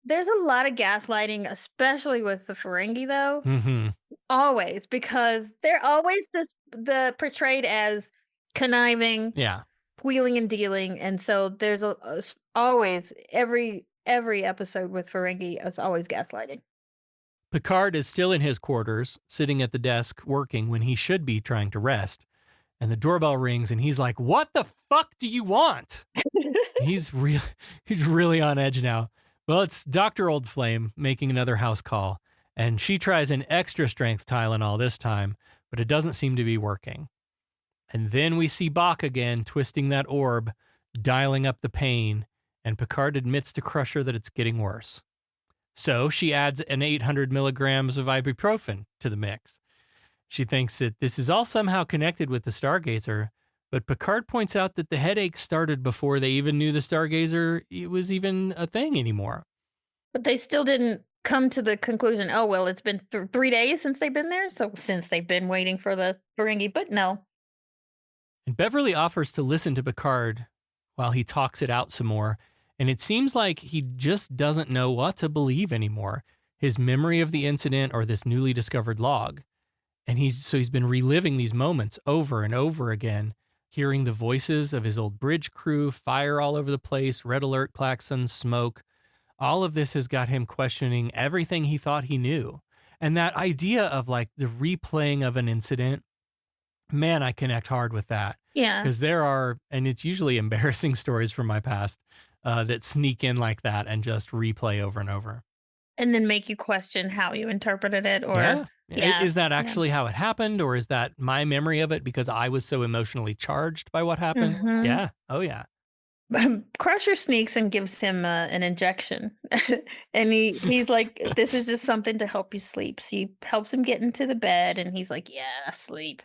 There's a lot of gaslighting, especially with the Ferengi, though.
Mm-hmm.
Always, because they're always portrayed as conniving, wheeling and dealing, and so there's always every episode with Ferengi is always gaslighting.
Picard is still in his quarters, sitting at the desk working when he should be trying to rest. And the doorbell rings, and he's like, "What the fuck do you want?" He's really on edge now. Well, it's Dr. Oldflame making another house call, and she tries an extra strength Tylenol this time, but it doesn't seem to be working. And then we see Bach again twisting that orb, dialing up the pain, and Picard admits to Crusher that it's getting worse. So she adds an 800 milligrams of ibuprofen to the mix. She thinks that this is all somehow connected with the Stargazer, but Picard points out that the headache started before they even knew the Stargazer was even a thing anymore.
But they still didn't come to the conclusion, oh, well, it's been 3 days since they've been there, so since they've been waiting for the Ferengi, but no.
And Beverly offers to listen to Picard while he talks it out some more, and it seems like he just doesn't know what to believe anymore, his memory of the incident or this newly discovered log. And he's been reliving these moments over and over again, hearing the voices of his old bridge crew, fire all over the place, red alert klaxons, smoke. All of this has got him questioning everything he thought he knew. And that idea of like the replaying of an incident, man, I connect hard with that.
Yeah.
Because there are, and it's usually embarrassing stories from my past that sneak in like that and just replay over and over.
And then make you question how you interpreted it, or
is that actually how it happened, or is that my memory of it because I was so emotionally charged by what happened?
Mm-hmm.
Yeah. Oh, yeah.
Crusher sneaks and gives him an injection. And he's like, this is just something to help you sleep. She helps him get into the bed, and he's like, yeah, sleep.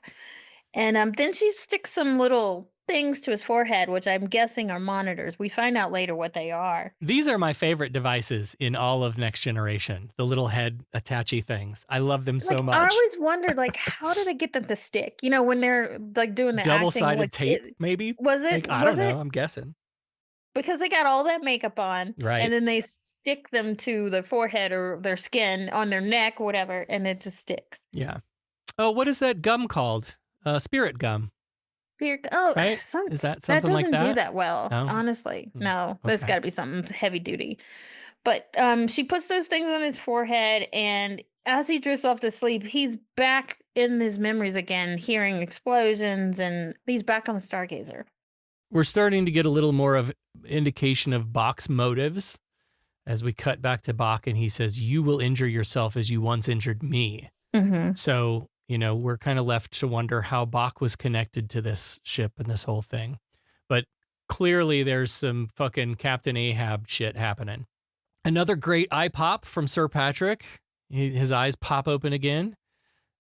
And then she sticks some little things to his forehead, which I'm guessing are monitors. We find out later what they are.
These are my favorite devices in all of Next Generation, the little head attachy things. I love them so much.
I always wondered, like, how did I get them to stick? You know, when they're like doing the
double-sided
acting,
tape, maybe?
Was it?
I don't know. I'm guessing.
because they got all that makeup on,
Right.
and then they stick them to their forehead or their skin on their neck or whatever, and it just sticks.
Yeah. Oh, what is that gum called? Spirit gum.
Oh,
right? Is that something like that?
That doesn't do that well,
No?
honestly. No, that's
Okay.
got to be something heavy duty. But she puts those things on his forehead, and as he drifts off to sleep, he's back in his memories again, hearing explosions, and he's back on the Stargazer.
We're starting to get a little more of indication of Bach's motives as we cut back to Bach, and he says, "You will injure yourself as you once injured me."
Mm-hmm.
So, we're kind of left to wonder how Bach was connected to this ship and this whole thing. But clearly there's some fucking Captain Ahab shit happening. Another great eye pop from Sir Patrick. His eyes pop open again.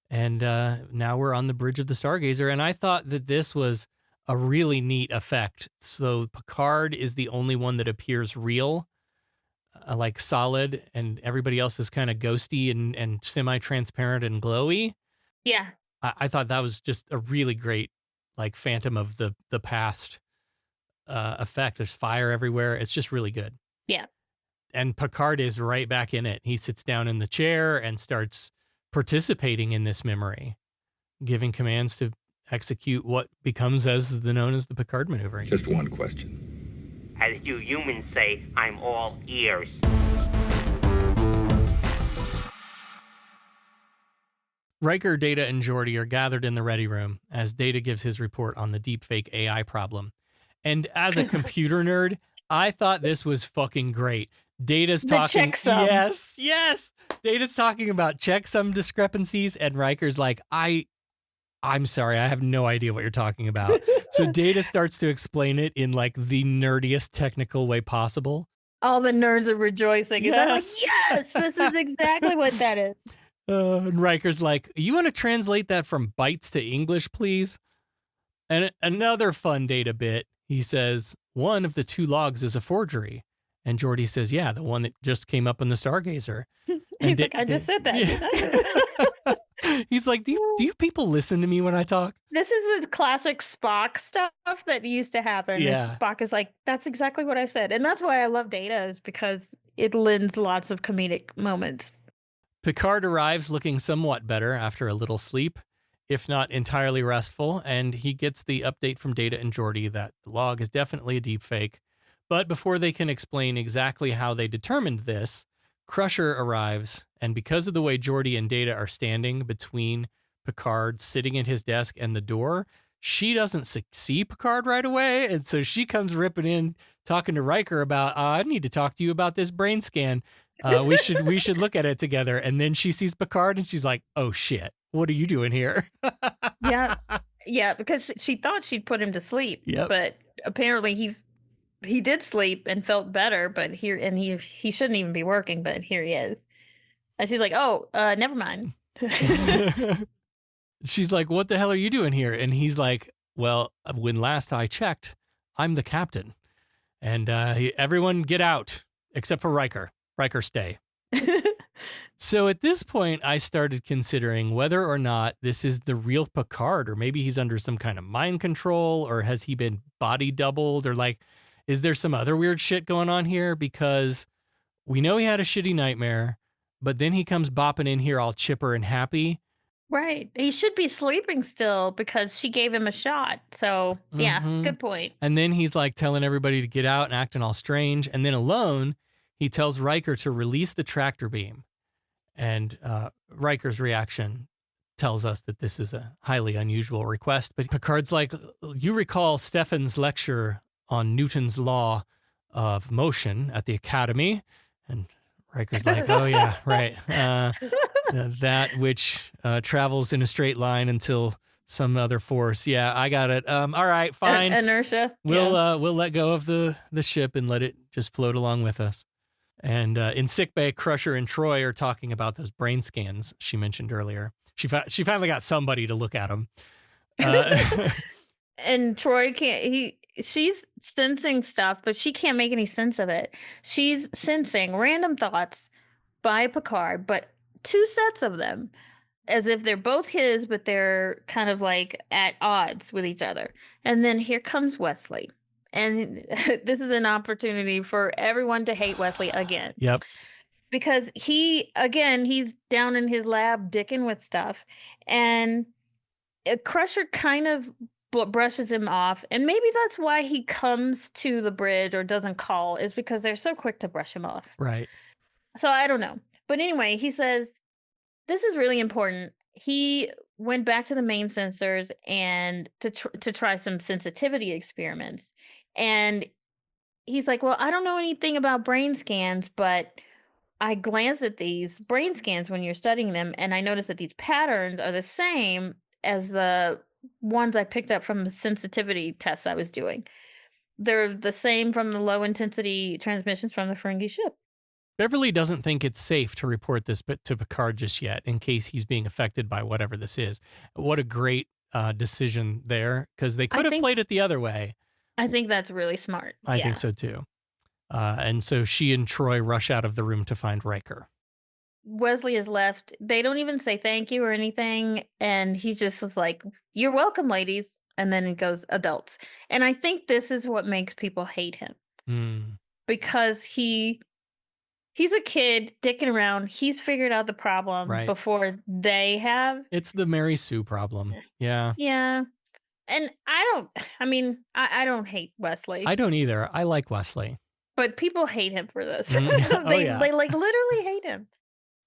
And now we're on the bridge of the Stargazer. And I thought that this was a really neat effect. So Picard is the only one that appears real, like solid, and everybody else is kind of ghosty and semi-transparent and glowy.
Yeah.
I thought that was just a really great, like, Phantom of the Past effect. There's fire everywhere. It's just really good.
Yeah.
And Picard is right back in it. He sits down in the chair and starts participating in this memory, giving commands to execute what becomes known as the Picard maneuver.
Just one question.
As you humans say, I'm all ears.
Riker, Data, and Geordi are gathered in the ready room as Data gives his report on the deepfake AI problem. And as a computer nerd, I thought this was fucking great. Data's talking. Yes. Data's talking about checksum discrepancies, and Riker's like, I'm sorry, I have no idea what you're talking about. So Data starts to explain it in like the nerdiest technical way possible.
All the nerds are rejoicing. And they're like, yes, this is exactly what that is.
And Riker's like, you want to translate that from bytes to English, please? And another fun Data bit, he says, one of the two logs is a forgery. And Geordi says, yeah, the one that just came up in the Stargazer.
He's like, I just said that.
Yeah. He's like, do you people listen to me when I talk?
This is the classic Spock stuff that used to happen.
Yeah.
Spock is like, that's exactly what I said. And that's why I love Data, is because it lends lots of comedic moments.
Picard arrives looking somewhat better after a little sleep, if not entirely restful, and he gets the update from Data and Geordi that the log is definitely a deepfake. But before they can explain exactly how they determined this, Crusher arrives, and because of the way Geordi and Data are standing between Picard sitting at his desk and the door, she doesn't see Picard right away, and so she comes ripping in, talking to Riker about, I need to talk to you about this brain scan. We should look at it together. And then she sees Picard, and she's like, oh shit, what are you doing here?
Yeah, because she thought she'd put him to sleep,
Yep.
but apparently he did sleep and felt better, but he shouldn't even be working, but here he is. And she's like, oh, never mind.
She's like, what the hell are you doing here? And he's like, well, when last I checked, I'm the captain. And everyone get out, except for Riker. Riker, stay. So at this point, I started considering whether or not this is the real Picard, or maybe he's under some kind of mind control, or has he been body doubled, or like, is there some other weird shit going on here? Because we know he had a shitty nightmare, but then he comes bopping in here all chipper and happy.
Right. He should be sleeping still because she gave him a shot. So, yeah, good point.
And then he's like telling everybody to get out and acting all strange. And then alone, he tells Riker to release the tractor beam. And Riker's reaction tells us that this is a highly unusual request. But Picard's like, you recall Stefan's lecture on Newton's law of motion at the Academy? And Riker's like, oh, yeah, right. That which travels in a straight line until some other force. Yeah, I got it. All right, fine.
Inertia.
We'll let go of the ship and let it just float along with us. And in sickbay, Crusher and Troy are talking about those brain scans she mentioned earlier. She finally got somebody to look at them.
And Troy she's sensing stuff, but she can't make any sense of it. She's sensing random thoughts by Picard, but two sets of them, as if they're both his, but they're kind of like at odds with each other. And then here comes Wesley. And this is an opportunity for everyone to hate Wesley again.
Yep.
Because he's down in his lab dicking with stuff, and Crusher kind of brushes him off, and maybe that's why he comes to the bridge or doesn't call, is because they're so quick to brush him off.
Right.
So I don't know. But anyway, he says, this is really important. He went back to the main sensors and to try some sensitivity experiments. And he's like, well, I don't know anything about brain scans, but I glanced at these brain scans when you're studying them, and I noticed that these patterns are the same as the ones I picked up from the sensitivity tests I was doing. They're the same from the low intensity transmissions from the Ferengi ship.
Beverly doesn't think it's safe to report this to Picard just yet, in case he's being affected by whatever this is. What a great decision there, because they could have played it the other way.
I think that's really smart.
I think so too. And so she and Troy rush out of the room to find Riker.
Wesley is left. They don't even say thank you or anything. And he's just like, you're welcome, ladies. And then it goes, adults. And I think this is what makes people hate him. Because he's a kid dicking around. He's figured out the problem before they have.
It's the Mary Sue problem. Yeah.
Yeah. And I don't hate Wesley.
I don't either. I like Wesley.
But people hate him for this.
They
They like literally hate him.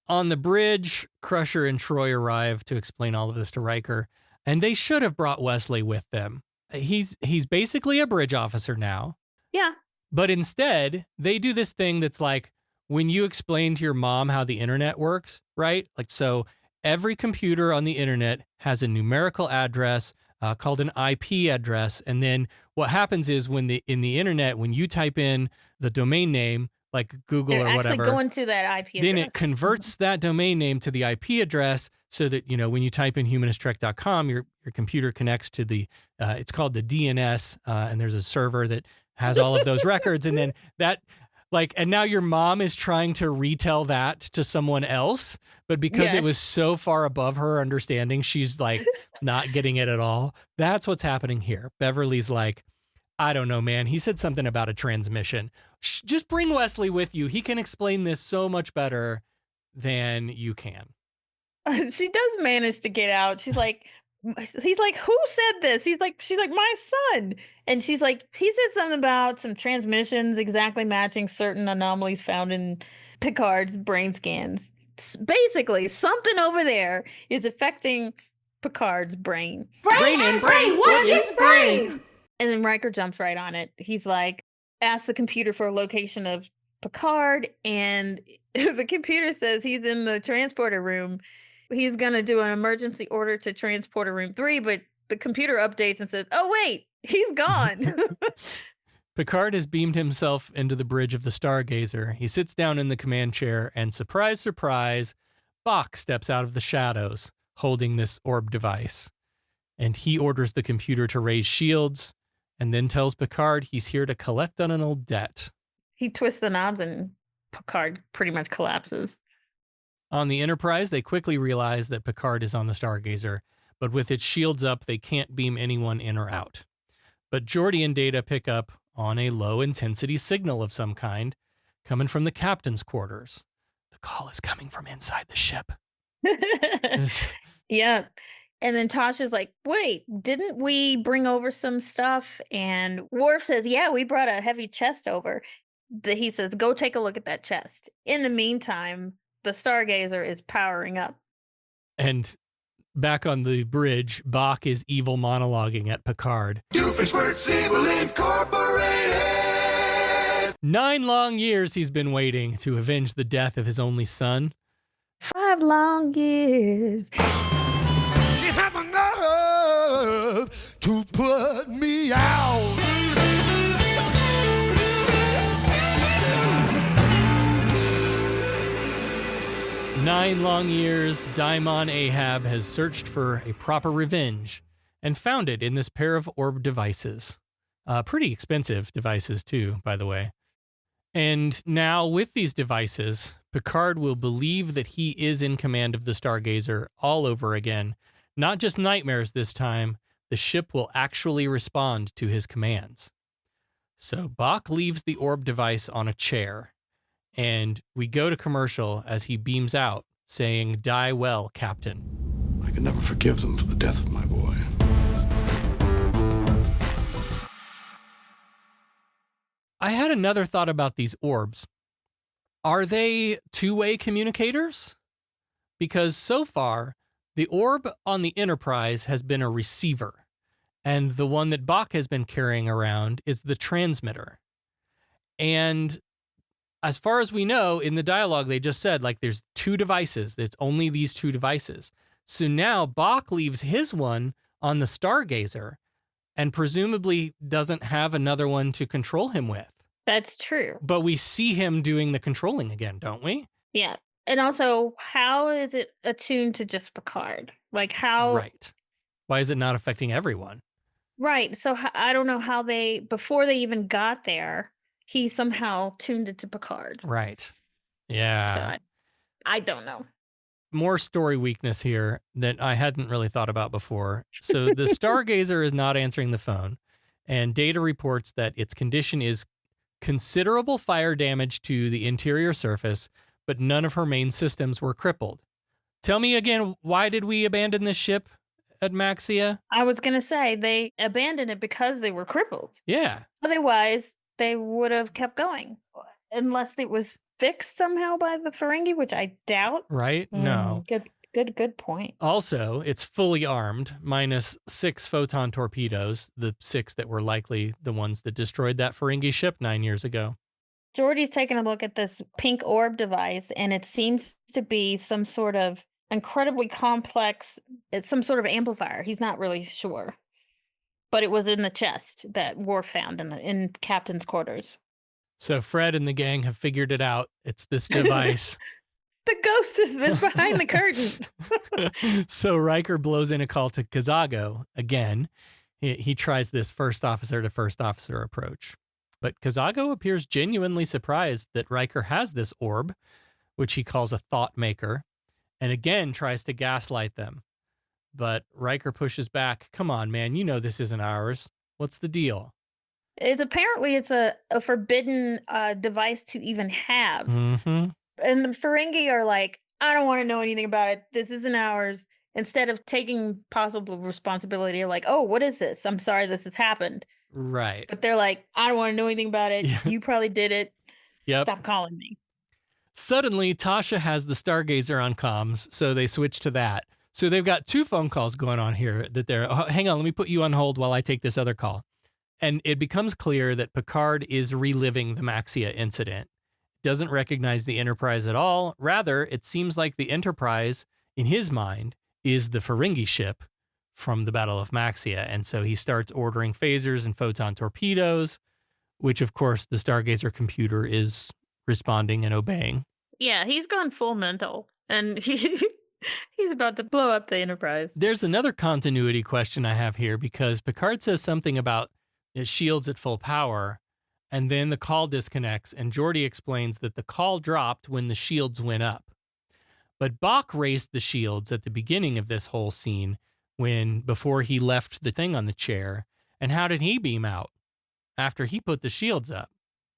On the bridge, Crusher and Troy arrive to explain all of this to Riker, and they should have brought Wesley with them. He's basically a bridge officer now.
Yeah.
But instead, they do this thing that's like when you explain to your mom how the internet works, right? Like, so every computer on the internet has a numerical address called an IP address. And then what happens is in the internet, when you type in the domain name, like Google or whatever,
actually going to that IP address.
Then it converts that domain name to the IP address so that, when you type in humanisttrek.com, your computer connects to the, it's called the DNS, and there's a server that has all of those records. And then and now your mom is trying to retell that to someone else, but because it was so far above her understanding, she's like not getting it at all. That's what's happening here. Beverly's like, I don't know, man. He said something about a transmission. Just bring Wesley with you. He can explain this so much better than you can.
She does manage to get out. He's like, who said this? She's like, my son. And she's like, he said something about some transmissions exactly matching certain anomalies found in Picard's brain scans. Basically, something over there is affecting Picard's brain.
Brain. What is brain?
And then Riker jumps right on it. He's like, asks the computer for a location of Picard, and the computer says he's in the transporter room. He's going to do an emergency order to transporter room 3, but the computer updates and says, oh, wait, he's gone.
Picard has beamed himself into the bridge of the Stargazer. He sits down in the command chair, and surprise, surprise, Bach steps out of the shadows, holding this orb device. And he orders the computer to raise shields, and then tells Picard he's here to collect on an old debt.
He twists the knobs, and Picard pretty much collapses.
On the Enterprise, they quickly realize that Picard is on the Stargazer, but with its shields up, they can't beam anyone in or out. But Geordi and Data pick up on a low-intensity signal of some kind coming from the captain's quarters. The call is coming from inside the ship.
Yeah. And then Tasha's like, wait, didn't we bring over some stuff? And Worf says, yeah, we brought a heavy chest over. He says, go take a look at that chest. In the meantime, the Stargazer is powering up.
And back on the bridge, Bach is evil monologuing at Picard.
Doofenshmirtz Evil Incorporated!
9 long years he's been waiting to avenge the death of his only son.
5 long years.
She had the nerve to put me out.
Nine long years, DaiMon Ahab has searched for a proper revenge and found it in this pair of orb devices. Pretty expensive devices too, by the way. And now with these devices, Picard will believe that he is in command of the Stargazer all over again. Not just nightmares this time, the ship will actually respond to his commands. So Bach leaves the orb device on a chair, and we go to commercial as he beams out, saying, "Die well, Captain."
I can never forgive them for the death of my boy.
I had another thought about these orbs. Are they two-way communicators? Because so far, the orb on the Enterprise has been a receiver, and the one that Bach has been carrying around is the transmitter. And as far as we know, in the dialogue, they just said, like, there's two devices. It's only these two devices. So now Bach leaves his one on the Stargazer and presumably doesn't have another one to control him with.
That's true.
But we see him doing the controlling again, don't we?
Yeah. And also, how is it attuned to just Picard? Like, how...
Right. Why is it not affecting everyone?
Right. So I don't know how they, before they even got there, he somehow tuned it to Picard.
Right. Yeah.
So I don't know.
More story weakness here that I hadn't really thought about before. So the Stargazer is not answering the phone, and Data reports that its condition is considerable fire damage to the interior surface, but none of her main systems were crippled. Tell me again, why did we abandon this ship at Maxia?
I was going to say they abandoned it because they were crippled.
Yeah.
Otherwise, they would have kept going. Unless it was fixed somehow by the Ferengi, which I doubt.
Right? No.
Good point.
Also, it's fully armed, minus 6 photon torpedoes, the 6 that were likely the ones that destroyed that Ferengi ship 9 years ago.
Geordi's taking a look at this pink orb device, and it seems to be some sort of incredibly complex, it's some sort of amplifier. He's not really sure. But it was in the chest that Worf found in Captain's quarters.
So Fred and the gang have figured it out. It's this device.
The ghost is behind the curtain.
So Riker blows in a call to Kazago again. He tries this first officer to first officer approach. But Kazago appears genuinely surprised that Riker has this orb, which he calls a thought maker, and again tries to gaslight them. But Riker pushes back. Come on, man, you know this isn't ours. What's the deal?
It's a forbidden device to even have.
Mm-hmm.
And the Ferengi are like, I don't want to know anything about it. This isn't ours. Instead of taking possible responsibility, they're like, oh, what is this? I'm sorry this has happened.
Right.
But they're like, I don't want to know anything about it. You probably did it.
Yep.
Stop calling me.
Suddenly, Tasha has the Stargazer on comms, so they switch to that. So they've got 2 phone calls going on here that hang on, let me put you on hold while I take this other call. And it becomes clear that Picard is reliving the Maxia incident. Doesn't recognize the Enterprise at all. Rather, it seems like the Enterprise, in his mind, is the Ferengi ship from the Battle of Maxia. And so he starts ordering phasers and photon torpedoes, which, of course, the Stargazer computer is responding and obeying.
Yeah, he's gone full mental. And he's about to blow up the Enterprise.
There's another continuity question I have here, because Picard says something about shields at full power, and then the call disconnects, and Geordi explains that the call dropped when the shields went up. But Bach raised the shields at the beginning of this whole scene before he left the thing on the chair. And how did he beam out? After he put the shields up.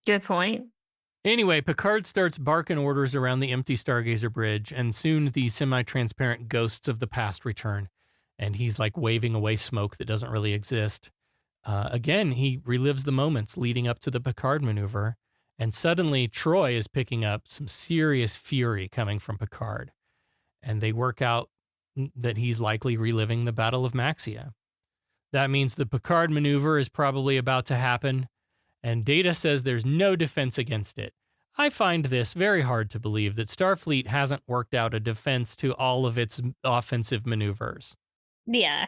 Good point.
Anyway, Picard starts barking orders around the empty Stargazer bridge, and soon the semi-transparent ghosts of the past return, and he's like waving away smoke that doesn't really exist. Again, he relives the moments leading up to the Picard maneuver, and suddenly Troy is picking up some serious fury coming from Picard, and they work out that he's likely reliving the Battle of Maxia. That means the Picard maneuver is probably about to happen, and Data says there's no defense against it. I find this very hard to believe that Starfleet hasn't worked out a defense to all of its offensive maneuvers.
Yeah.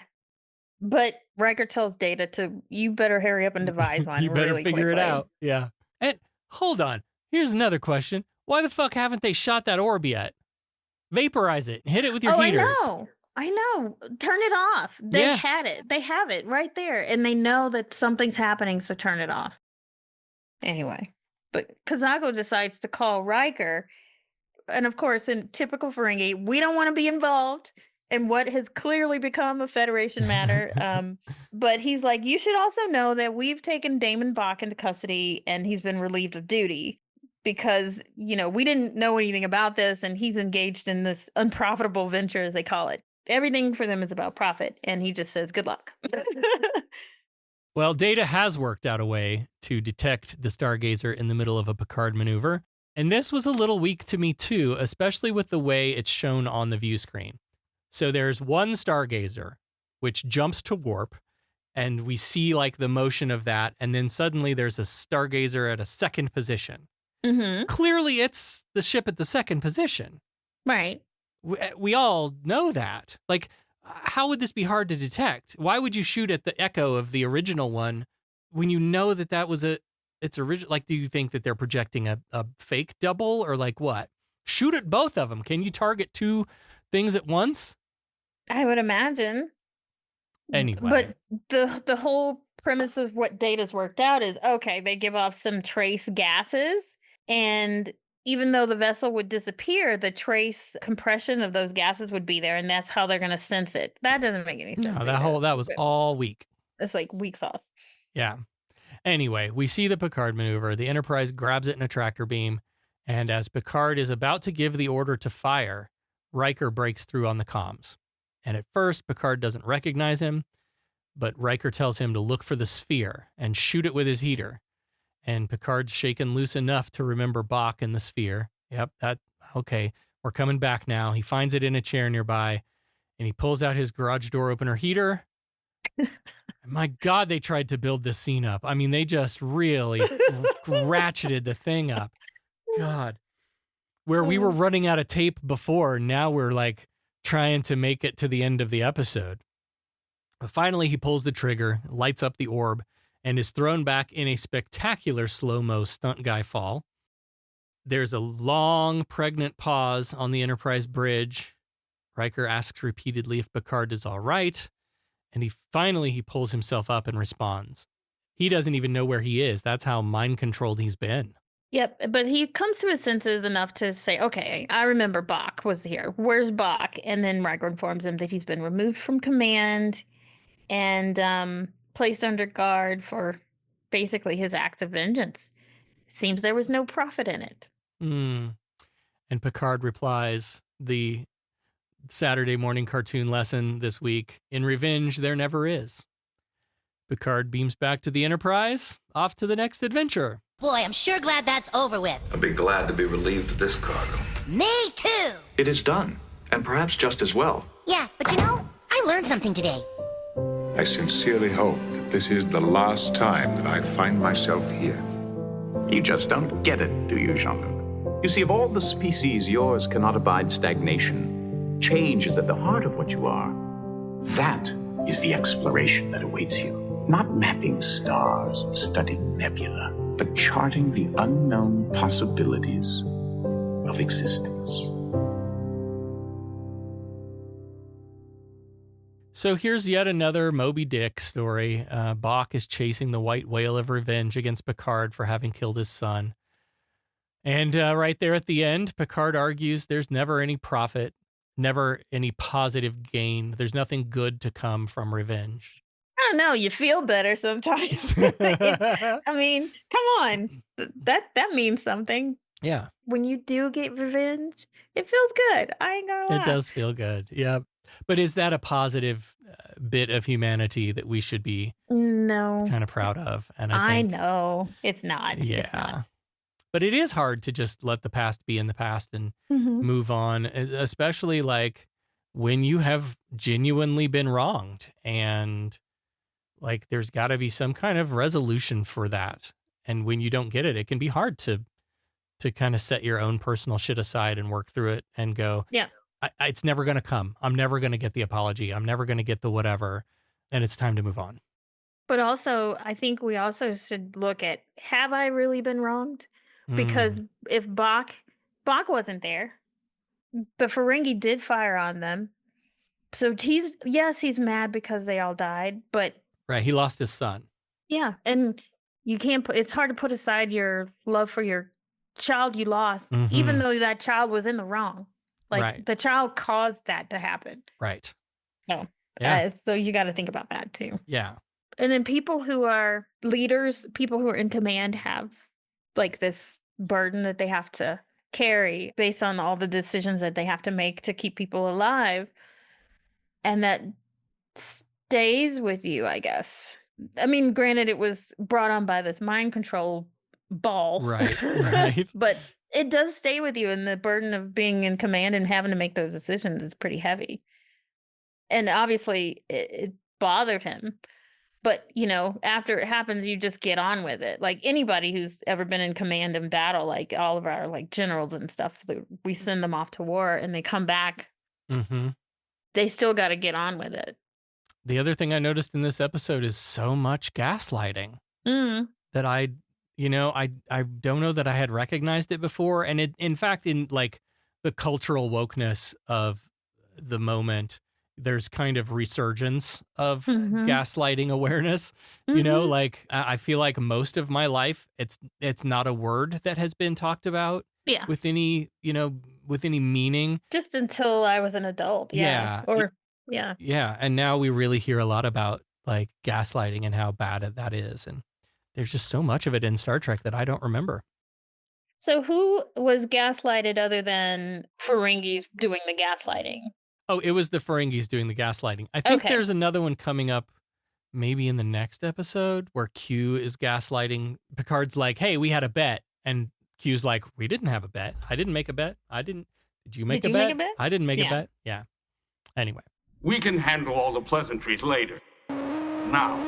But Riker tells Data you better hurry up and devise one.
You better
really
figure it
quickly.
out. Yeah. And hold on. Here's another question. Why the fuck haven't they shot that orb yet? Vaporize it. Hit it with your heaters.
I know. Turn it off. They had it. They have it right there. And they know that something's happening, so turn it off. Anyway. But Kazago decides to call Riker. And of course, in typical Ferengi, we don't want to be involved. and what has clearly become a Federation matter. But he's like, you should also know that we've taken DaiMon Bach into custody and he's been relieved of duty because, we didn't know anything about this and he's engaged in this unprofitable venture, as they call it. Everything for them is about profit. And he just says, good luck.
Well, Data has worked out a way to detect the Stargazer in the middle of a Picard maneuver. And this was a little weak to me too, especially with the way it's shown on the view screen. So there's one Stargazer, which jumps to warp, and we see like the motion of that. And then suddenly there's a Stargazer at a second position.
Mm-hmm.
Clearly it's the ship at the second position.
Right.
We all know that. Like, how would this be hard to detect? Why would you shoot at the echo of the original one when you know that was its original? Like, do you think that they're projecting a fake double or like what? Shoot at both of them. Can you target two things at once?
I would imagine.
Anyway.
But the whole premise of what Data's worked out is, okay, they give off some trace gases, and even though the vessel would disappear, the trace compression of those gases would be there, and that's how they're going to sense it. That doesn't make any sense.
No, that was all weak.
It's like weak sauce.
Yeah. Anyway, we see the Picard maneuver. The Enterprise grabs it in a tractor beam, and as Picard is about to give the order to fire, Riker breaks through on the comms. And at first, Picard doesn't recognize him, but Riker tells him to look for the sphere and shoot it with his heater. And Picard's shaken loose enough to remember Bach and the sphere. Yep, okay, we're coming back now. He finds it in a chair nearby, and he pulls out his garage door opener heater. My God, they tried to build this scene up. I mean, they just really ratcheted the thing up. God. Where we were running out of tape before, now we're like trying to make it to the end of the episode. But finally, he pulls the trigger, lights up the orb, and is thrown back in a spectacular slow-mo stunt guy fall. There's a long, pregnant pause on the Enterprise bridge. Riker asks repeatedly if Picard is all right, and he pulls himself up and responds. He doesn't even know where he is. That's how mind-controlled he's been.
Yep, but he comes to his senses enough to say, okay, I remember Bach was here. Where's Bach? And then Riker informs him that he's been removed from command and placed under guard for basically his acts of vengeance. Seems there was no profit in it.
And Picard replies, the Saturday morning cartoon lesson this week, in revenge, there never is. Picard beams back to the Enterprise, off to the next adventure.
Boy, I'm sure glad that's over with.
I'll be glad to be relieved of this cargo.
Me too.
It is done, and perhaps just as well.
Yeah, but I learned something today.
I sincerely hope that this is the last time that I find myself here.
You just don't get it, do you, Jean-Luc?
You see, of all the species, yours cannot abide stagnation. Change is at the heart of what you are.
That is the exploration that awaits you. Not mapping stars and studying nebula, but charting the unknown possibilities of existence.
So here's yet another Moby Dick story. Bach is chasing the white whale of revenge against Picard for having killed his son. And right there at the end, Picard argues there's never any profit, never any positive gain. There's nothing good to come from revenge.
I don't know. You feel better sometimes. I mean, come on. That means something.
Yeah.
When you do get revenge, it feels good. I ain't gonna lie.
It does feel good. Yeah. But is that a positive bit of humanity that we should be kind of proud of? And I think,
know. It's not.
Yeah.
It's not.
But it is hard to just let the past be in the past and move on, especially like when you have genuinely been wronged and like there's got to be some kind of resolution for that. And when you don't get it, it can be hard to kind of set your own personal shit aside and work through it and go,
yeah,
it's never going to come. I'm never going to get the apology. I'm never going to get the whatever. And it's time to move on.
But also, I think we also should look at, have I really been wronged? Because if Bach wasn't there, the Ferengi did fire on them. So he's mad because they all died, but
right, he lost his son.
Yeah, and you can't it's hard to put aside your love for your child you lost, even though that child was in the wrong. Like
Right.
the child caused that to happen.
Right.
So,
Yeah.
so you got to think about that too.
Yeah.
And then people who are leaders, people who are in command have like this burden that they have to carry based on all the decisions that they have to make to keep people alive. And that stays with you, I guess. I mean, granted, it was brought on by this mind control ball.
Right. Right.
But it does stay with you, and the burden of being in command and having to make those decisions is pretty heavy. And obviously, it bothered him. But, you know, after it happens, you just get on with it. Like anybody who's ever been in command in battle, like all of our like generals and stuff, we send them off to war and they come back.
Mm-hmm.
They still got to get on with it.
The other thing I noticed in this episode is so much gaslighting that I don't know that I had recognized it before. And it, in fact, in like the cultural wokeness of the moment, there's kind of resurgence of gaslighting awareness. You know, like I feel like most of my life, it's not a word that has been talked about with any meaning.
Just until I was an adult. Yeah.
Yeah. And now we really hear a lot about like gaslighting and how bad that is. And there's just so much of it in Star Trek that I don't remember.
So who was gaslighted other than Ferengi's doing the gaslighting?
Oh, it was the Ferengis doing the gaslighting. I think there's another one coming up maybe in the next episode where Q is gaslighting. Picard's like, hey, we had a bet. And Q's like, we didn't have a bet. I didn't make a bet. Did you make a bet? I didn't make a bet. Yeah. Anyway.
We can handle all the pleasantries later. Now,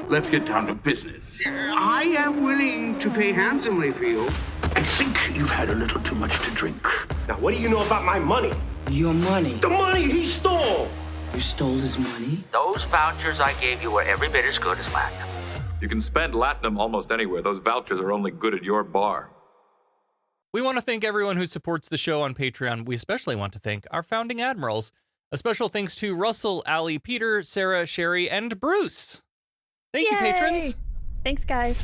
let's get down to business.
I am willing to pay handsomely for you.
I think you've had a little too much to drink.
Now, what do you know about my money?
Your money.
The money he stole!
You stole his money?
Those vouchers I gave you were every bit as good as Latinum.
You can spend Latinum almost anywhere. Those vouchers are only good at your bar.
We want to thank everyone who supports the show on Patreon. We especially want to thank our founding admirals. A special thanks to Russell, Allie, Peter, Sarah, Sherry, and Bruce. Thank you, patrons.
Thanks, guys.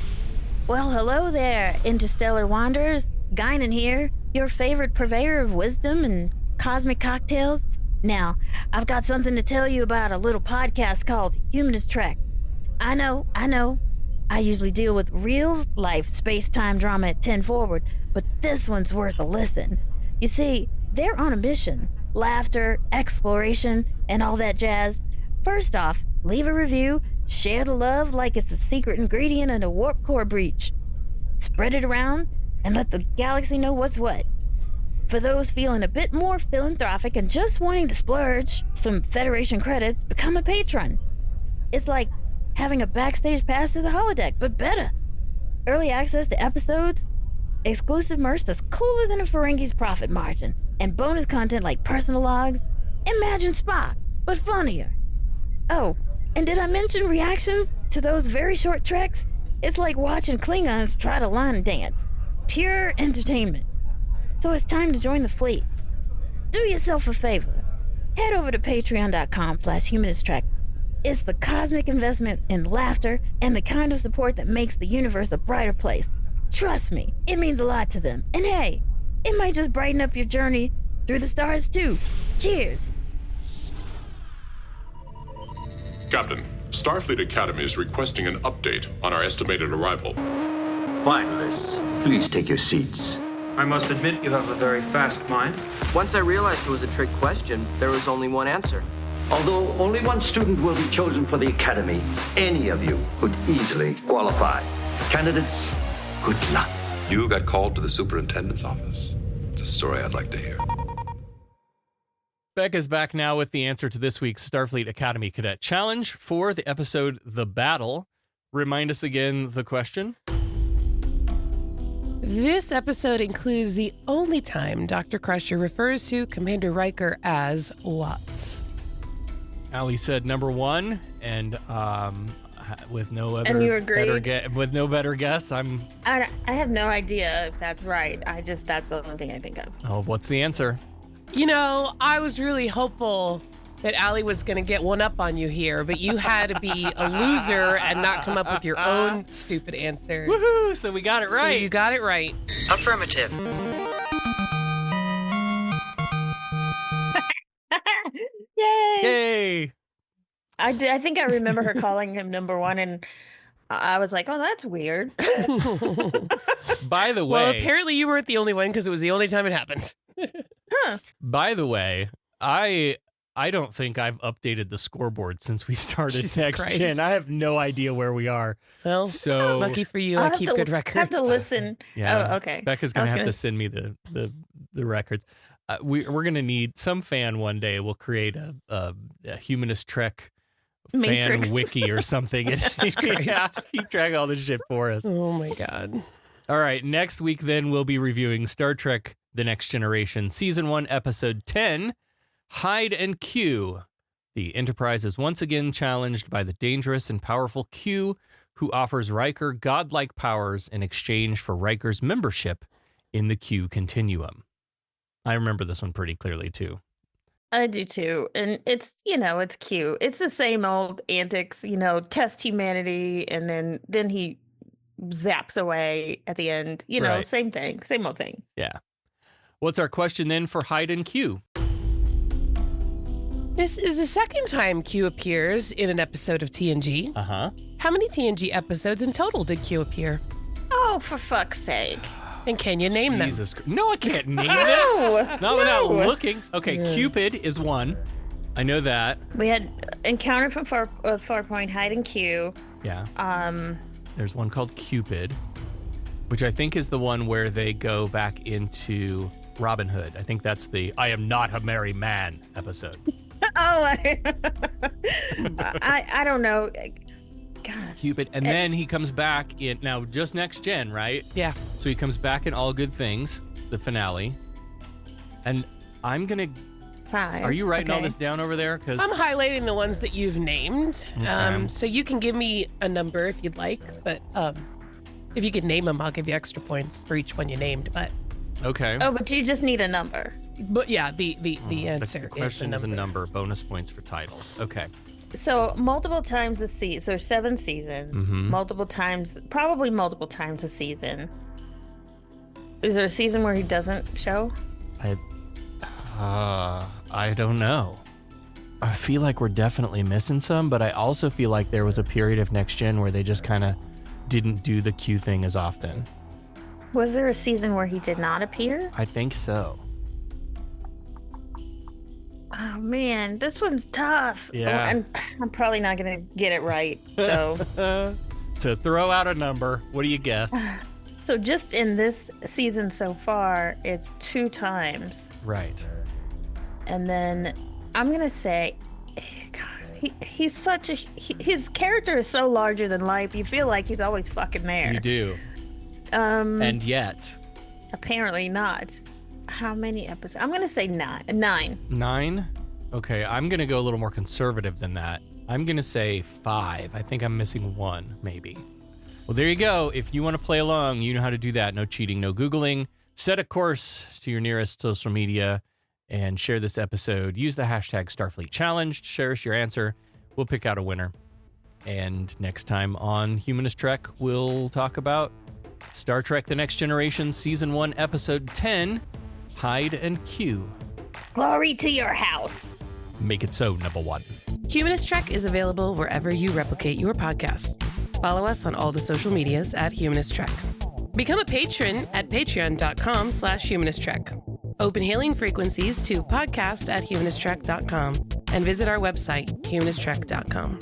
Well, hello there, interstellar wanderers. Guinan here, your favorite purveyor of wisdom and cosmic cocktails. Now, I've got something to tell you about a little podcast called Humanist Trek. I know. I usually deal with real-life space-time drama at 10 Forward, but this one's worth a listen. You see, they're on a mission. Laughter, exploration, and all that jazz. First off, leave a review, share the love like it's a secret ingredient in a warp core breach. Spread it around, and let the galaxy know what's what. For those feeling a bit more philanthropic and just wanting to splurge some Federation credits, become a patron. It's like having a backstage pass to the holodeck, but better. Early access to episodes, exclusive merch that's cooler than a Ferengi's profit margin, and bonus content like personal logs. Imagine Spock, but funnier. Oh, and did I mention reactions to those very short treks? It's like watching Klingons try to line dance. Pure entertainment. So it's time to join the fleet. Do yourself a favor. Head over to patreon.com/humanisttrek. It's the cosmic investment in laughter and the kind of support that makes the universe a brighter place. Trust me, it means a lot to them. And hey, it might just brighten up your journey through the stars too. Cheers.
Captain, Starfleet Academy is requesting an update on our estimated arrival.
Finalists, please take your seats.
I must admit you have a very fast mind. Once I realized it was a trick question, there was only one answer.
Although only one student will be chosen for the Academy, any of you could easily qualify. Candidates, good luck.
You got called to the superintendent's office. It's a story I'd like to hear.
Becca's back now with the answer to this week's Starfleet Academy Cadet Challenge for the episode The Battle. Remind us again the question.
This episode includes the only time Dr. Crusher refers to Commander Riker as what?
Allie said number one, and with no other
And you agreed?
better guess, I
have no idea if that's right. That's the only thing I think of.
Oh, what's the answer?
You know, I was really hopeful that Allie was going to get one up on you here, but you had to be a loser and not come up with your own stupid answer.
Woohoo! So we got it right.
So you got it right.
Affirmative.
I think I remember her calling him number one, and I was like, oh, that's weird.
By the way.
Well, apparently you weren't the only one because it was the only time it happened.
Huh.
By the way, I don't think I've updated the scoreboard since we started Next Gen. I have no idea where we are.
Well,
so
lucky for you, I keep good records.
I have to listen.
Yeah.
Oh, okay.
Becca's going to have to send me the records. We're going to need some fan one day will create a Humanist Trek
Matrix.
fan wiki or something. And keep track of all this shit for us.
Oh, my God.
All right. Next week, then, we'll be reviewing Star Trek The Next Generation, Season 1, Episode 10, Hide and Q. The Enterprise is once again challenged by the dangerous and powerful Q, who offers Riker godlike powers in exchange for Riker's membership in the Q Continuum. I remember this one pretty clearly, too.
I do, too. And it's, it's cute. It's the same old antics, test humanity, and then he zaps away at the end.
Right.
Same thing, same old thing.
Yeah. What's our question then for Hide and Q?
This is the second time Q appears in an episode of TNG.
Uh-huh.
How many TNG episodes in total did Q appear?
Oh, for fuck's sake.
And can you name them?
No, I can't name them. Not without looking. Okay, Cupid is one. I know that.
We had Encounter from Farpoint, Hide and Q.
Yeah. There's one called Cupid, which I think is the one where they go back into Robin Hood. I think that's the I am not a merry man episode.
I don't know. Gosh.
Cupid. And then he comes back in, now just Next Gen, right?
Yeah.
So he comes back in All Good Things, the finale. And I'm going to... Are you writing all this down over there?
I'm highlighting the ones that you've named.
Okay.
So you can give me a number if you'd like. But if you could name them, I'll give you extra points for each one you named. But
okay.
Oh, but you just need a number.
But yeah, the answer
the question
is
a number. Bonus points for titles. Okay.
So multiple times a season. So 7 seasons.
Mm-hmm.
Probably multiple times a season. Is there a season where he doesn't show?
I don't know. I feel like we're definitely missing some, but I also feel like there was a period of Next Gen where they just kind of didn't do the Q thing as often.
Was there a season where he did not appear?
I think so.
Oh man, this one's tough.
Yeah.
I'm probably not gonna get it right. So
So throw out a number. What do you guess?
So just in this season so far, it's 2 times.
Right.
And then I'm gonna say, God, he's such a his character is so larger than life. You feel like he's always fucking there.
You do. And yet.
Apparently not. How many episodes? I'm gonna say 9.
9? Okay, I'm gonna go a little more conservative than that. I'm gonna say 5. I think I'm missing 1, maybe. Well, there you go. If you want to play along, you know how to do that. No cheating, no Googling. Set a course to your nearest social media and share this episode. Use the hashtag Starfleet Challenge. Share us your answer. We'll pick out a winner. And next time on Humanist Trek, we'll talk about Star Trek The Next Generation, Season 1, Episode 10, Hide and Q.
Glory to your house.
Make it so, number 1.
Humanist Trek is available wherever you replicate your podcast. Follow us on all the social medias at Humanist Trek. Become a patron at patreon.com/humanisttrek. Open hailing frequencies to podcast@humanisttrek.com and visit our website, humanisttrek.com.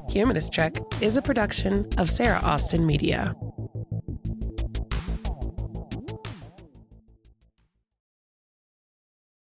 Humanist Trek is a production of Sarah Austin Media.